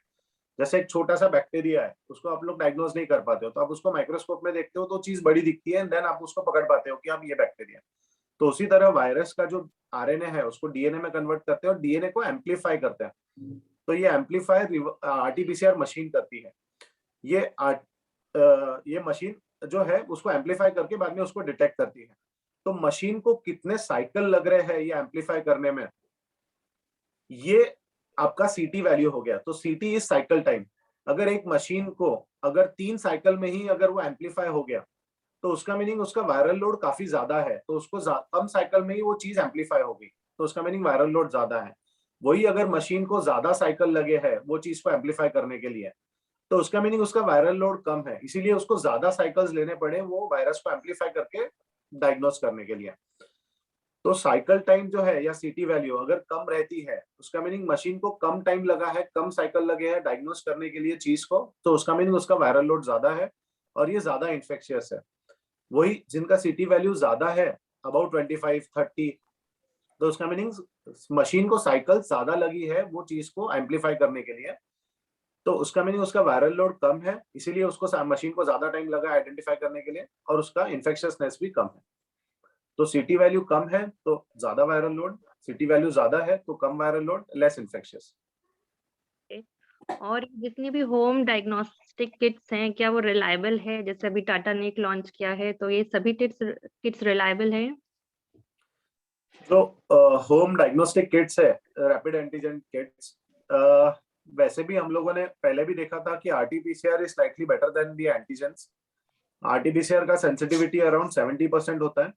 जैसे एक छोटा सा बैक्टीरिया है, उसको आप लोग डायग्नोज नहीं कर पाते हो, तो आप उसको माइक्रोस्कोप में देखते हो तो चीज बड़ी दिखती है, एंड देन आप उसको पकड़ पाते हो कि आप ये बैक्टीरिया। तो उसी तरह वायरस का जो आरएनए है उसको डीएनए में कन्वर्ट करते हैं और डीएनए को एम्पलीफाई करते हैं। तो ये एम्पलीफाई आरटीपीसीआर मशीन करती है। ये मशीन जो है उसको एम्पलीफाई करके बाद में उसको डिटेक्ट करती है। तो मशीन को कितने साइकिल लग रहे हैं ये एम्पलीफाई करने में, ये आपका सीटी वैल्यू हो गया। तो सीटी इज साइकिल टाइम। अगर एक मशीन को अगर 3 साइकिल में ही अगर वो एम्पलीफाई हो गया, तो उसका मीनिंग उसका वायरल लोड काफी ज्यादा है, तो उसको कम साइकिल में ही वो चीज एम्पलीफाई हो गई, तो उसका मीनिंग वायरल लोड ज्यादा है। वही अगर मशीन को ज्यादा साइकिल लगे है वो चीज को एम्पलीफाई करने के लिए, तो उसका मीनिंग उसका वायरल लोड कम है, इसीलिए उसको ज्यादा साइकिल्स लेने पड़े वो वायरस को एम्पलीफाई करके डायग्नोस करने के लिए। तो साइकिल टाइम जो है या सीटी वैल्यू अगर कम रहती है, उसका मीनिंग मशीन को कम टाइम लगा है, कम साइकिल लगे हैं डायग्नोस करने के लिए चीज को, तो उसका मीनिंग उसका वायरल लोड ज्यादा है और ये ज्यादा इन्फेक्शियस है। वही जिनका सीटी वैल्यू ज्यादा है, अबाउट 25-30, तो उसका मीनिंग मशीन को साइकिल ज्यादा लगी है वो चीज को एम्पलीफाई करने के लिए, तो उसका मीनिंग उसका वायरल लोड कम है, इसीलिए उसको मशीन को ज्यादा टाइम लगा आइडेंटिफाई करने के लिए, और उसका इन्फेक्शियसनेस भी कम है। तो सीटी वैल्यू कम है तो ज्यादा वायरल लोड, सीटी वैल्यू ज्यादा है तो कम वायरल लोड, लेस इन्फेक्शियस। और जितनी भी होम डायग्नोस्टिक किट्स हैं, क्या वो रिलायबल है? जैसे अभी टाटा ने एक लॉन्च किया है, तो ये सभी किट्स रिलायबल है? जो होम डायग्नोस्टिक किट्स है, रैपिड एंटीजन किट्स, वैसे भी हम लोगों ने पहले भी देखा था कि RTPCR is slightly better than the antigens. RTPCR का सेंसिटिविटी अराउंड 70% होता है।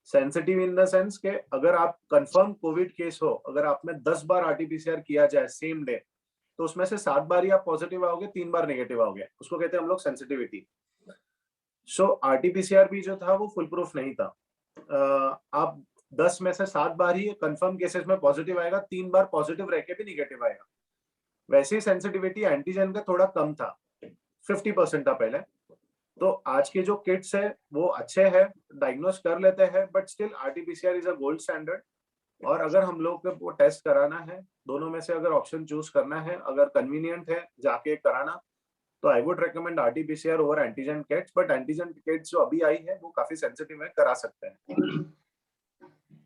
सेंसिटिव इन द सेंस के अगर आप कंफर्म कोविड केस हो, अगर आपने 10 बार आरटीपीसीआर किया जाए सेम डे, तो उसमें से 7 बार ही आप पॉजिटिव आओगे, 3 बार नेगेटिव आओगे, उसको कहते हैं हम लोग सेंसिटिविटी। सो आरटीपीसीआर भी जो था वो फुल प्रूफ नहीं था। आप 10 में से 7 बार ही कंफर्म केसेस में पॉजिटिव आएगा, 3 बार पॉजिटिव रह के भी नेगेटिव आएगा। वैसे ही सेंसिटिविटी एंटीजन का थोड़ा कम था, 50% था पहले। तो आज के जो किट्स है वो अच्छे हैं, डायग्नोस कर लेते हैं, but still RTPCR is a gold standard. और अगर हम लोग को वो टेस्ट कराना है, दोनों में से अगर ऑप्शन चूज करना है, अगर कन्वीनियंट है जाके कराना, तो I would recommend RTPCR over antigen kits. But antigen kits जो अभी आई है वो काफी सेंसिटिव है, करा सकते हैं।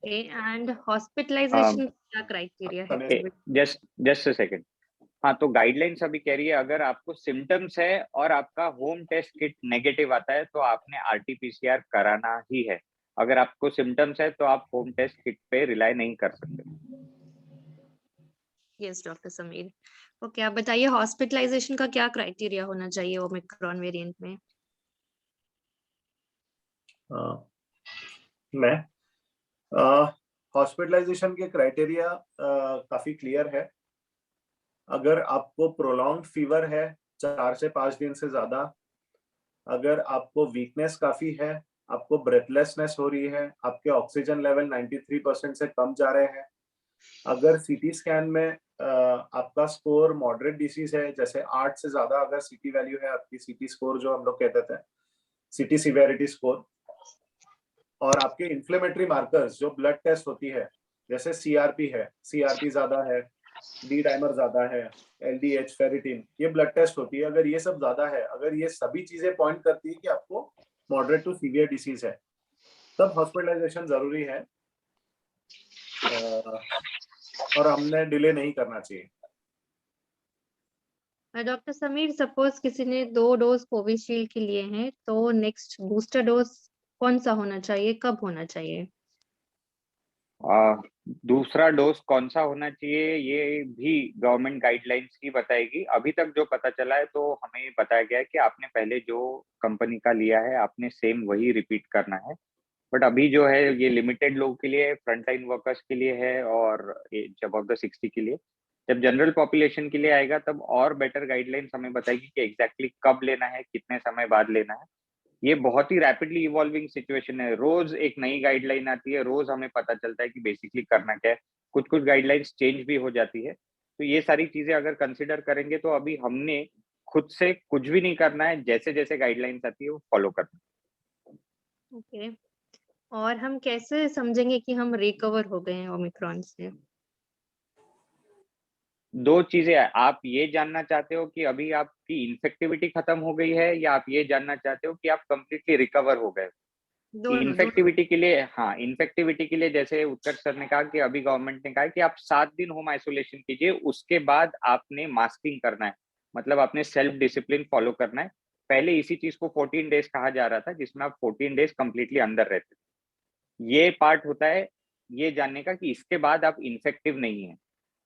एंड हॉस्पिटलाइजेशन क्या क्राइटेरिया है? Just a second. हाँ, तो गाइडलाइंस अभी कह रही है अगर आपको सिम्टम्स है और आपका होम टेस्ट किट नेगेटिव आता है तो आपने आरटीपीसीआर कराना ही है। अगर आपको सिम्टम्स है तो आप होम टेस्ट किट पे रिलाई नहीं कर सकते। Yes doctor Sameer. ओके, आप बताइए हॉस्पिटलाइजेशन का क्या क्राइटेरिया होना चाहिए ओमिक्रॉन वेरिएंट में? मैं हॉस्पिटलाइजेशन के क्राइटेरिया काफी क्लियर है। अगर आपको प्रोलॉन्ग फीवर है 4 से 5 दिन से ज्यादा, अगर आपको वीकनेस काफी है, आपको ब्रेथलेसनेस हो रही है, आपके ऑक्सीजन लेवल 93% से कम जा रहे हैं, अगर सीटी स्कैन में आपका स्कोर मॉडरेट डिसीज है, जैसे 8 से ज्यादा अगर सीटी वैल्यू है आपकी, सीटी स्कोर जो हम लोग कहते थे, सीटी सिवियरिटी स्कोर, और आपके इन्फ्लेमेटरी मार्कर्स जो ब्लड टेस्ट होती है, जैसे सीआरपी है, सीआरपी ज्यादा है, डी डाइमर ज्यादा है, एलडीएच, फेरिटिन, ये ब्लड टेस्ट होती है, अगर ये सब ज्यादा है, अगर ये सभी चीजें पॉइंट करती है कि आपको मॉडरेट टू सीवियर डिसीज है, तब हॉस्पिटलाइजेशन जरूरी है। और हमने डिले नहीं करना चाहिए। डॉक्टर समीर, सपोज किसी ने 2 डोज कोविशील्ड के लिए हैं, तो नेक्स्ट बूस्टर डोज कौन सा होना चाहिए, कब होना चाहिए? दूसरा डोज कौन सा होना चाहिए ये भी गवर्नमेंट गाइडलाइंस ही बताएगी। अभी तक जो पता चला है तो हमें बताया गया है कि आपने पहले जो कंपनी का लिया है आपने सेम वही रिपीट करना है। बट अभी जो है ये लिमिटेड लोगों के लिए, फ्रंटलाइन वर्कर्स के लिए है और अबव द 60 के लिए। जब जनरल पॉपुलेशन के लिए आएगा तब और बेटर गाइडलाइंस हमें बताएगी कि एग्जैक्टली कब लेना है, कितने समय बाद लेना है। ये बहुत ही रैपिडली इवॉल्विंग सिचुएशन है, रोज एक नई गाइडलाइन आती है, रोज हमें पता चलता है कि बेसिकली करना क्या है। कुछ कुछ गाइडलाइंस चेंज भी हो जाती है। तो ये सारी चीजें अगर कंसिडर करेंगे तो अभी हमने खुद से कुछ भी नहीं करना है, जैसे जैसे गाइडलाइंस आती है वो फॉलो करना है। ओके, और हम कैसे समझेंगे कि हम रिकवर हो गए हैं ओमिक्रॉन से? 2 चीजें हैं, आप ये जानना चाहते हो कि अभी आपकी इन्फेक्टिविटी खत्म हो गई है या आप ये जानना चाहते हो कि आप कंप्लीटली रिकवर हो गए? दोनों। इन्फेक्टिविटी के लिए, हाँ, इन्फेक्टिविटी के लिए जैसे उत्कर्ष सर ने कहा कि अभी गवर्नमेंट ने कहा कि आप 7 दिन होम आइसोलेशन कीजिए, उसके बाद आपने मास्किंग करना है, मतलब आपने सेल्फ डिसिप्लिन फॉलो करना है। पहले इसी चीज को 14 डेज कहा जा रहा था, जिसमें आप 14 डेज कंप्लीटली अंदर रहते थे। ये पार्ट होता है ये जानने का कि इसके बाद आप इन्फेक्टिव नहीं है।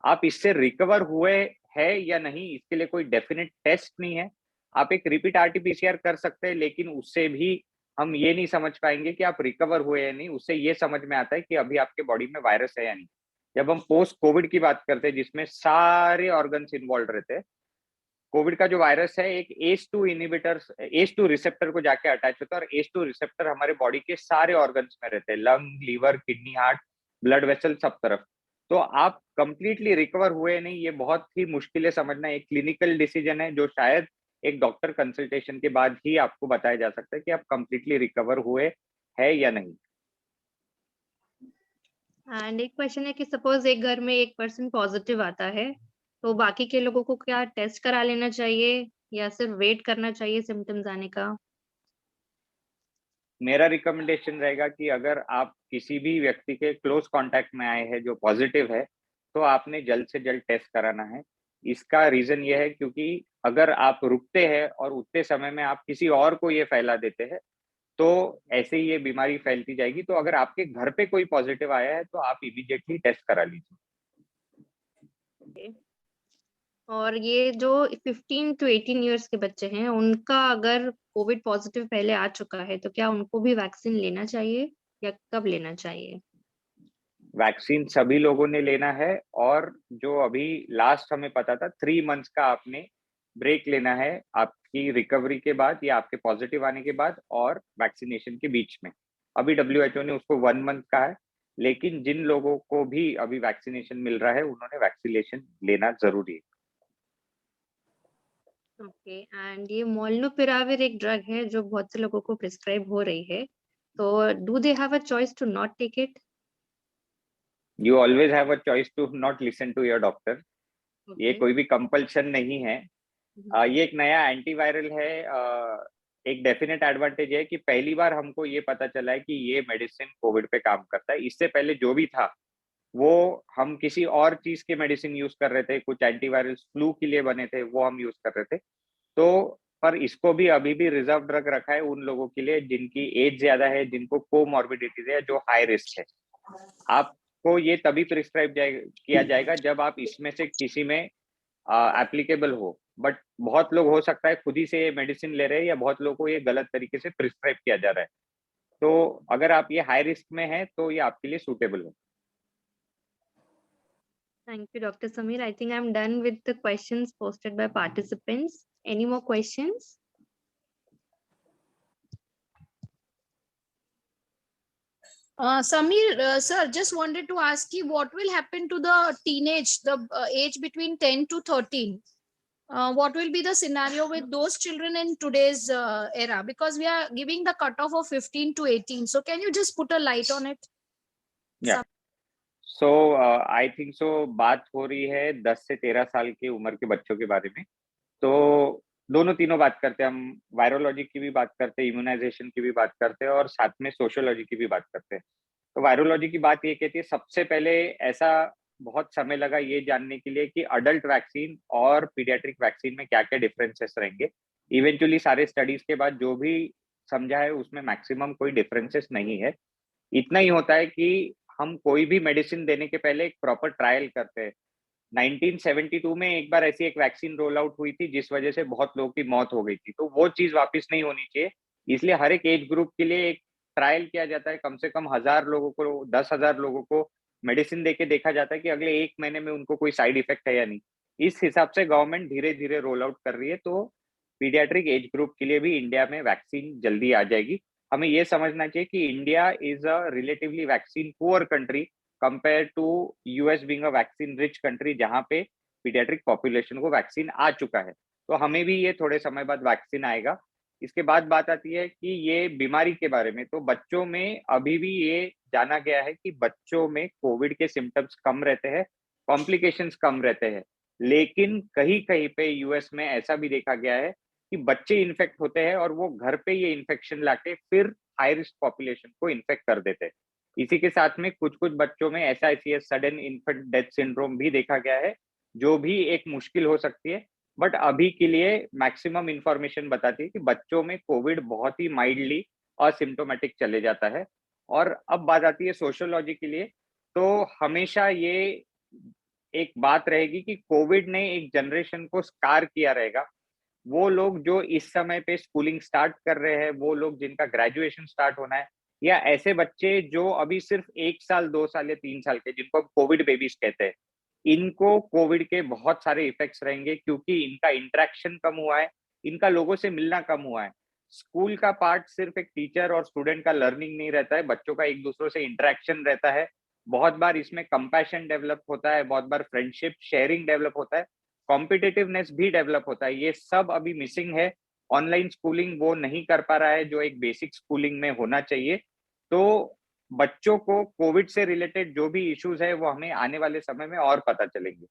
आप इससे रिकवर हुए है या नहीं, इसके लिए कोई डेफिनेट टेस्ट नहीं है। आप एक रिपीट आरटीपीसीआर कर सकते हैं, लेकिन उससे भी हम ये नहीं समझ पाएंगे कि आप रिकवर हुए या नहीं। उससे ये समझ में आता है कि अभी आपके बॉडी में वायरस है या नहीं। जब हम पोस्ट कोविड की बात करते हैं जिसमें सारे ऑर्गन्स इन्वॉल्व रहते हैं, कोविड का जो वायरस है एक ACE2 इनहिबिटर, ACE2 रिसेप्टर को जाके अटैच होता है, और ACE2 रिसेप्टर हमारे बॉडी के सारे ऑर्गन्स में रहते हैं, lung, liver, kidney, heart, blood vessel, सब तरफ। तो आप कंप्लीटली रिकवर हुए नहीं, ये बहुत ही मुश्किल है समझना। एक क्लिनिकल डिसीजन है जो शायद एक डॉक्टर कंसल्टेशन के बाद ही आपको बताया जा सकता है कि आप कंप्लीटली रिकवर हुए है या नहीं। एंड एक क्वेश्चन है कि सपोज एक घर में एक पर्सन पॉजिटिव आता है, तो बाकी के लोगों को क्या टेस्ट करा लेना चाहिए या सिर्फ वेट करना चाहिए सिम्टम्स आने का? मेरा रिकमेंडेशन रहेगा कि अगर आप किसी भी व्यक्ति के क्लोज कांटेक्ट में आए हैं जो पॉजिटिव है, तो आपने जल्द से जल्द टेस्ट कराना है। इसका रीजन ये है क्योंकि अगर आप रुकते हैं और उतने समय में आप किसी और को ये फैला देते हैं, तो ऐसे ही ये बीमारी फैलती जाएगी। तो अगर आपके घर पे कोई पॉजिटिव आया है तो आप इमीडिएटली टेस्ट करा लीजिए। और ये जो 15 to 18 इयर्स के बच्चे हैं, उनका अगर कोविड पॉजिटिव पहले आ चुका है तो क्या उनको भी वैक्सीन लेना चाहिए या कब लेना चाहिए? वैक्सीन सभी लोगों ने लेना है, और जो अभी लास्ट हमें पता था 3 मंथ्स का आपने ब्रेक लेना है आपकी रिकवरी के बाद या आपके पॉजिटिव आने के बाद और वैक्सीनेशन के बीच में। अभी WHO ने उसको 1 मंथ कहा है, लेकिन जिन लोगों को भी अभी वैक्सीनेशन मिल रहा है उन्होंने वैक्सीनेशन लेना जरूरी है। ओके, एंड ये मोलनुपिराविर एक ड्रग है जो बहुत से लोगों को प्रिस्क्राइब हो रही है, तो do they have a choice to not take it? You always have a choice to not listen to your doctor. ये कोई भी कंपल्शन नहीं है। ये एक नया एंटीवायरल है। एक डेफिनेट एडवांटेज है कि पहली बार हमको ये पता चला है कि ये मेडिसिन कोविड पे काम करता है। इससे पहले जो भी था वो हम किसी और चीज के मेडिसिन यूज कर रहे थे, कुछ एंटीवायरल फ्लू के लिए बने थे वो हम यूज कर रहे थे। तो पर इसको भी अभी भी रिजर्व ड्रग रखा है उन लोगों के लिए जिनकी एज ज्यादा है, जिनको कोमॉर्बिडिटीज है, जो हाई रिस्क है। आपको ये तभी प्रिस्क्राइब किया जाएगा जब आप इसमें से किसी में एप्लीकेबल हो। बट बहुत लोग हो सकता है खुद ही से ये मेडिसिन ले रहे हैं या बहुत लोगों को ये गलत तरीके से प्रिस्क्राइब किया जा रहा है। तो अगर आप ये हाई रिस्क में है तो ये आपके लिए सूटेबल है। Thank you, Dr. Samir. I think I'm done with the questions posted by participants. Any more questions? Samir, sir, just wanted to ask you what will happen to the teenage, the age between 10 to 13? What will be the scenario with those children in today's era? Because we are giving the cutoff of 15 to 18. So can you just put a light on it? Yeah. So I think so बात हो रही है 10 से 13 साल की उम्र के बच्चों के बारे में। तो दोनों तीनों बात करते हैं हम, वायरोलॉजी की भी बात करते हैं, इम्यूनाइजेशन की भी बात करते हैं और साथ में सोशियोलॉजी की भी बात करते हैं। तो वायरोलॉजी की बात ये कहती है सबसे पहले ऐसा बहुत समय लगा ये जानने के लिए कि अडल्ट वैक्सीन और पीडियाट्रिक वैक्सीन में क्या क्या डिफरेंसेस रहेंगे। इवेंचुअली सारे स्टडीज के बाद जो भी समझा है उसमें मैक्सिमम कोई डिफरेंसेस नहीं है। इतना ही होता है कि हम कोई भी मेडिसिन देने के पहले एक प्रॉपर ट्रायल करते हैं। 1972 में एक बार ऐसी एक वैक्सीन रोल आउट हुई थी जिस वजह से बहुत लोगों की मौत हो गई थी। तो वो चीज वापस नहीं होनी चाहिए, इसलिए हर एक एज ग्रुप के लिए एक ट्रायल किया जाता है। कम से कम 1000 लोगों को, 10,000 लोगों को मेडिसिन देके देखा जाता है कि अगले 1 महीने में उनको कोई साइड इफेक्ट है या नहीं। इस हिसाब से गवर्नमेंट धीरे धीरे रोल आउट कर रही है। तो पीडियाट्रिक एज ग्रुप के लिए भी इंडिया में वैक्सीन जल्दी आ जाएगी। हमें ये समझना चाहिए कि India is a relatively vaccine poor country compare to US being a vaccine rich country, जहां पे पीडियाट्रिक पॉपुलेशन को वैक्सीन आ चुका है। तो हमें भी ये थोड़े समय बाद वैक्सीन आएगा। इसके बाद बात आती है कि ये बीमारी के बारे में। तो बच्चों में अभी भी ये जाना गया है कि बच्चों में कोविड के सिम्टम्स कम रहते हैं, कॉम्प्लिकेशंस कम रहते हैं। लेकिन कहीं कहीं पे यूएस में ऐसा भी देखा गया है कि बच्चे इन्फेक्ट होते हैं और वो घर पे ये इन्फेक्शन लाके फिर हाई रिस्क पॉपुलेशन को इन्फेक्ट कर देते हैं। इसी के साथ में कुछ कुछ बच्चों में SICS sudden infant death syndrome भी देखा गया है, जो भी एक मुश्किल हो सकती है। बट अभी के लिए मैक्सिमम इंफॉर्मेशन बताती है कि बच्चों में कोविड बहुत ही माइल्डली असिम्टोमेटिक चले जाता है। और अब बात आती है सोशियोलॉजी के लिए। तो हमेशा ये एक बात रहेगी कि कोविड ने एक जनरेशन को स्कार किया रहेगा। वो लोग जो इस समय पे स्कूलिंग स्टार्ट कर रहे हैं, वो लोग जिनका ग्रेजुएशन स्टार्ट होना है, या ऐसे बच्चे जो अभी सिर्फ 1 साल 2 साल या 3 साल के, जिनको हम कोविड बेबीज कहते हैं, इनको कोविड के बहुत सारे इफेक्ट्स रहेंगे क्योंकि इनका इंटरेक्शन कम हुआ है, इनका लोगों से मिलना कम हुआ है। स्कूल का पार्ट सिर्फ एक टीचर और स्टूडेंट का लर्निंग नहीं रहता है, बच्चों का एक दूसरों से इंटरेक्शन रहता है। बहुत बार इसमें कंपैशन डेवलप होता है, बहुत बार फ्रेंडशिप शेयरिंग डेवलप होता है, कॉम्पिटिटिवनेस भी डेवलप होता है। ये सब अभी मिसिंग है। ऑनलाइन स्कूलिंग वो नहीं कर पा रहा है जो एक बेसिक स्कूलिंग में होना चाहिए। तो बच्चों को कोविड से रिलेटेड जो भी इश्यूज है वो हमें आने वाले समय में और पता चलेंगे।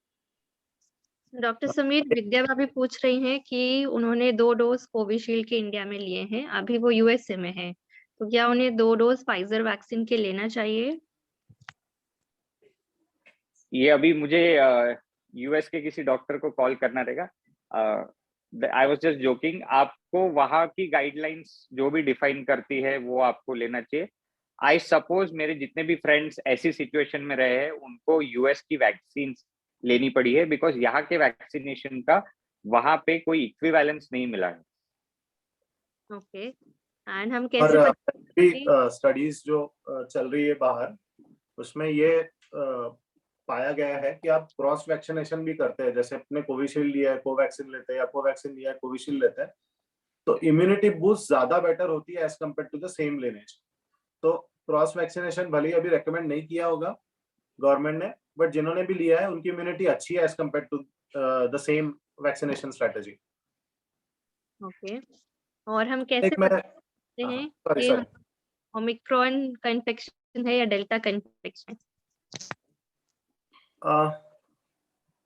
डॉक्टर समीर, विद्या भाभी पूछ रही हैं कि उन्होंने 2 डोज कोविशील्ड के इंडिया में लिए हैं, अभी वो यूएसए में है, तो क्या उन्हें 2 डोज फाइजर वैक्सीन के लेना चाहिए? ये अभी मुझे यूएस के किसी डॉक्टर को कॉल करना रहेगा। I was just joking. आपको वहां की गाइडलाइंस जो भी डिफाइन करती है वो आपको लेना चाहिए। आई सपोज मेरे जितने भी फ्रेंड्स ऐसी सिचुएशन में रहे हैं उनको यूएस की वैक्सीन लेनी पड़ी है, बिकॉज यहाँ के वैक्सीनेशन का वहां पे कोई इक्विवेलेंस नहीं मिला है। ओके, एंड हम कैसे और स्टडीज जो चल रही है बाहर, उसमें ये पाया गया है कि आप क्रॉस वैक्सीनेशन भी करते हैं, जैसे अपने कोविशील्ड लिया है, कोवैक्सीन लेते हैं, या कोवैक्सीन लिया है, कोविशील्ड लेते हैं, तो इम्यूनिटी बूस्ट ज्यादा बेटर होती है as compare to the same lineage. तो क्रॉस वैक्सीनेशन भले ही अभी रेकमेंड नहीं किया होगा गवर्नमेंट ने, बट जिन्होंने भी लिया है उनकी इम्यूनिटी अच्छी है as compare to the same vaccination strategy. Okay, और हम कैसे एक मैं सकते हैं कि ओमिक्रॉन का इन्फेक्शन है या डेल्टा का इन्फेक्शन?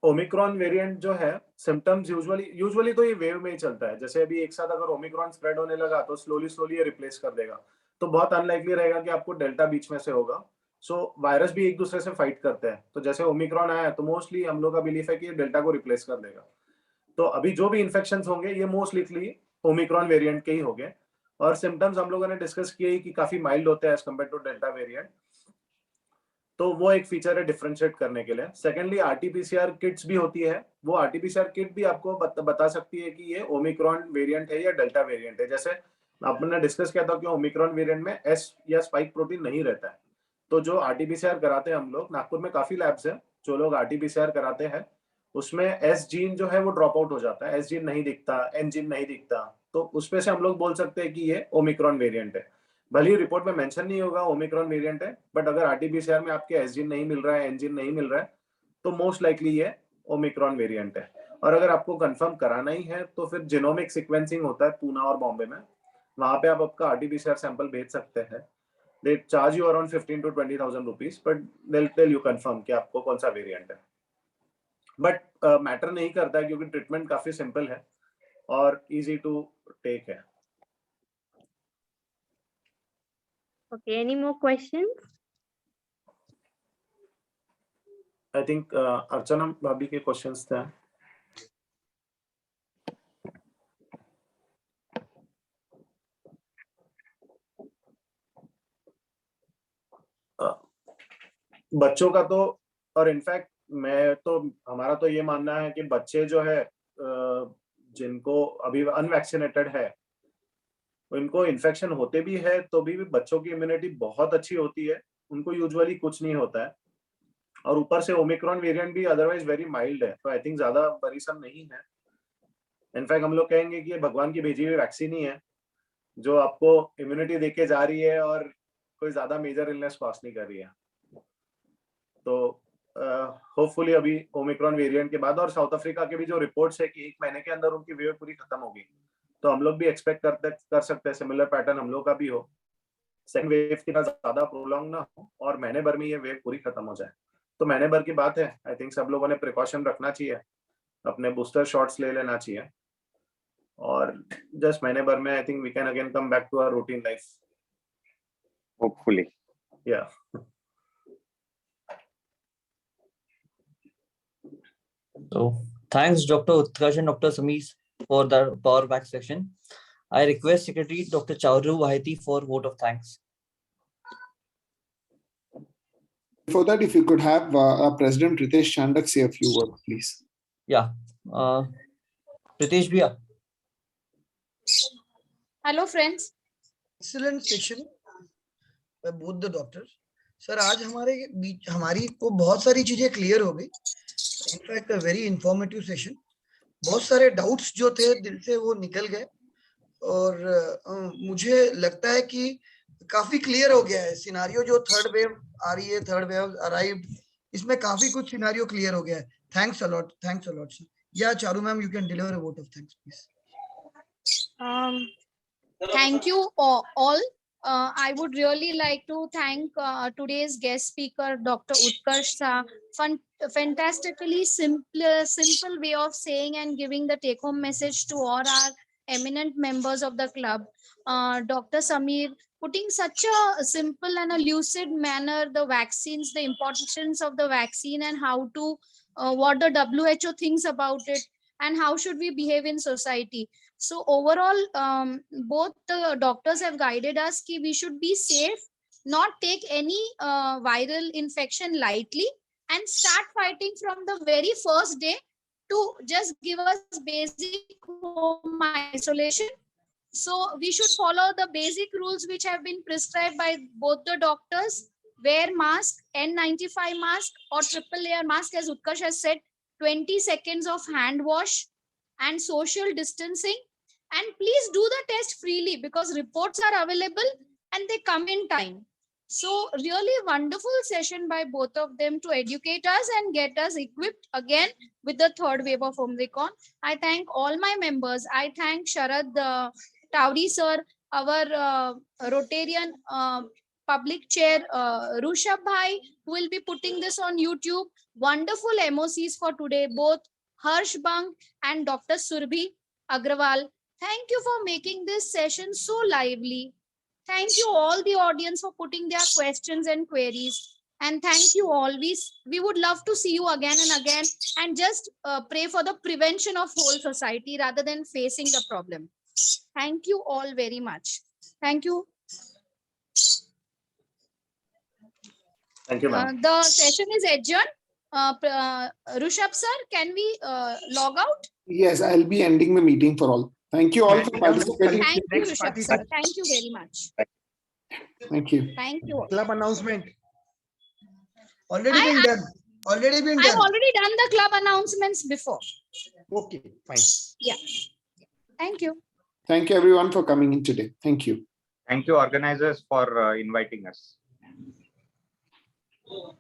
ओमिक्रॉन वेरिएंट जो है, सिम्टम्स यूजुअली तो ये वेव में ही चलता है। जैसे अभी एक साथ अगर ओमिक्रॉन स्प्रेड होने लगा तो स्लोली ये रिप्लेस कर देगा, तो बहुत अनलाइकली रहेगा कि आपको डेल्टा बीच में से होगा। सो वायरस भी एक दूसरे से फाइट करते हैं, तो जैसे ओमिक्रॉन आया तो मोस्टली हम लोग का बिलीफ है कि ये डेल्टा को रिप्लेस कर देगा। तो अभी जो भी इन्फेक्शन होंगे ये मोस्टली ओमिक्रॉन वेरिएंट के ही होंगे, और सिम्टम्स हम लोगों ने डिस्कस किए कि काफी माइल्ड होते हैं as compare to delta variant. तो वो एक फीचर है डिफरेंशिएट करने के लिए। सेकेंडली आरटीपीसीआर किट्स भी होती है, वो आरटीपीसीआर किट भी आपको बता सकती है कि ये ओमिक्रॉन वेरिएंट है या डेल्टा वेरिएंट है। जैसे आपने डिस्कस किया था कि ओमिक्रॉन वेरिएंट में एस या स्पाइक प्रोटीन नहीं रहता है, तो जो आरटीपीसीआर कराते हैं हम लोग, नागपुर में काफी लैब्स है जो लोग आरटीपीसीआर कराते हैं, उसमें एस जीन जो है वो ड्रॉप आउट हो जाता है, एस जीन नहीं दिखता, एन जीन नहीं दिखता, तो उसपे से हम लोग बोल सकते हैं कि ये ओमिक्रॉन वेरिएंट है। भले ही रिपोर्ट में मेंशन नहीं होगा ओमिक्रॉन वेरिएंट है, बट अगर आरटीपीसीआर में आपके एस जीन नहीं मिल रहा है, एन जीन नहीं मिल रहा है, तो मोस्ट लाइकली ये ओमिक्रॉन वेरिएंट है। और अगर आपको कंफर्म कराना ही है तो फिर जीनोमिक सीक्वेंसिंग होता है पूना और बॉम्बे में, वहां पे आप आपका आरटीपीसीआर सैंपल भेज सकते हैं। They charge you around 15,000 to 20,000 rupees, but they tell you confirm कि आपको कौन सा वेरिएंट है। बट मैटर नहीं करता है क्योंकि ट्रीटमेंट काफी सिंपल है और इजी टू टेक है। Okay, any more questions? I think Archana भाभी के क्वेश्चंस थे। बच्चों का तो, और इनफैक्ट हमारा तो ये मानना है कि बच्चे जो है जिनको अभी अनवैक्सीनेटेड है, उनको इन्फेक्शन होते भी है तो भी बच्चों की इम्यूनिटी बहुत अच्छी होती है, उनको यूजुअली कुछ नहीं होता है। और ऊपर से ओमिक्रॉन वेरिएंट भी अदरवाइज वेरी माइल्ड है, तो आई थिंक ज्यादा बरीसम नहीं है। इनफैक्ट हम लोग कहेंगे कि ये भगवान की भेजी हुई वैक्सीन ही है जो आपको इम्यूनिटी देके जा रही है और कोई ज्यादा मेजर इलनेस कॉज नहीं कर रही है। तो होपफुली अभी ओमिक्रॉन वेरिएंट के बाद और साउथ अफ्रीका के भी जो रिपोर्ट्स है कि 1 महीने के अंदर उनकी वेव पूरी खत्म होगी, तो हम लोग भी एक्सपेक्ट कर सकते हैं सिमिलर पैटर्न हम लोग का भी हो, सेकंड वेव की ज्यादा प्रोलॉन्ग ना हो और महीने भर में ये वेव पूरी खत्म हो जाए। तो महीने भर की बात है, आई थिंक सब लोगों ने प्रिकॉशन रखना चाहिए, अपने बूस्टर शॉट्स ले लेना चाहिए, और जस्ट महीने भर में I think we can again come back to our routine life, hopefully. या So thanks Dr. Utkarsh and Dr. Sameer for the power back session. I request Secretary Dr. Chauru Wahiti for vote of thanks. Before that, if you could have our President Ritesh Chandak say a few words, please. Yeah. Ritesh Bhaiya. Hello friends. Excellent session by both the doctors. Sir आज हमारी को बहुत सारी चीजें clear हो गई। In fact very informative session, बहुत सारे डाउट्स जो थे दिल से वो निकल गए, और मुझे लगता है कि काफी क्लियर हो गया है सिनारियो। जो थर्ड वेव आ रही है, थर्ड वेव अराइव, इसमें काफी कुछ सिनारियो क्लियर हो गया है। Thanks a lot sir. या Charu ma'am, you can deliver a vote of thanks please. Thank you all. I would really like to thank today's guest speaker, Dr. Utkarsh Shah. Fantastically simple way of saying and giving the take-home message to all our eminent members of the club. Dr. Sameer putting such a simple and a lucid manner the vaccines, the importance of the vaccine, and how to what the WHO thinks about it, and how should we behave in society. So overall, both the doctors have guided us कि we should be safe, not take any viral infection lightly, and start fighting from the very first day to just give us basic home isolation. So we should follow the basic rules which have been prescribed by both the doctors. wear mask, N95 mask or triple layer mask, as Utkarsh has said, 20 seconds of hand wash and social distancing. And please do the test freely because reports are available and they come in time. So really wonderful session by both of them to educate us and get us equipped again with the third wave of Omicron. I thank all my members. I thank Sharad Tawri sir, our Rotarian public chair, Rushabh Bhai, who will be putting this on YouTube. Wonderful MOCs for today, both Harsh Bang and Dr. Surbhi Agrawal. Thank you for making this session so lively. Thank you all the audience for putting their questions and queries. And thank you always. We would love to see you again and again and just pray for the prevention of whole society rather than facing the problem. Thank you all very much. Thank you. Thank you, ma'am. The session is adjourned. Rushabh sir, can we log out? Yes, I'll be ending the meeting for all. Thank you all for participating. Thank you, Next Rushabh sir. Thank you very much. Thank you. Thank you. Club announcement. Already been done. Already been I've done. already done the club announcements before. Okay, fine. Yeah. Thank you. Thank you everyone for coming in today. Thank you. Thank you, organizers, for inviting us.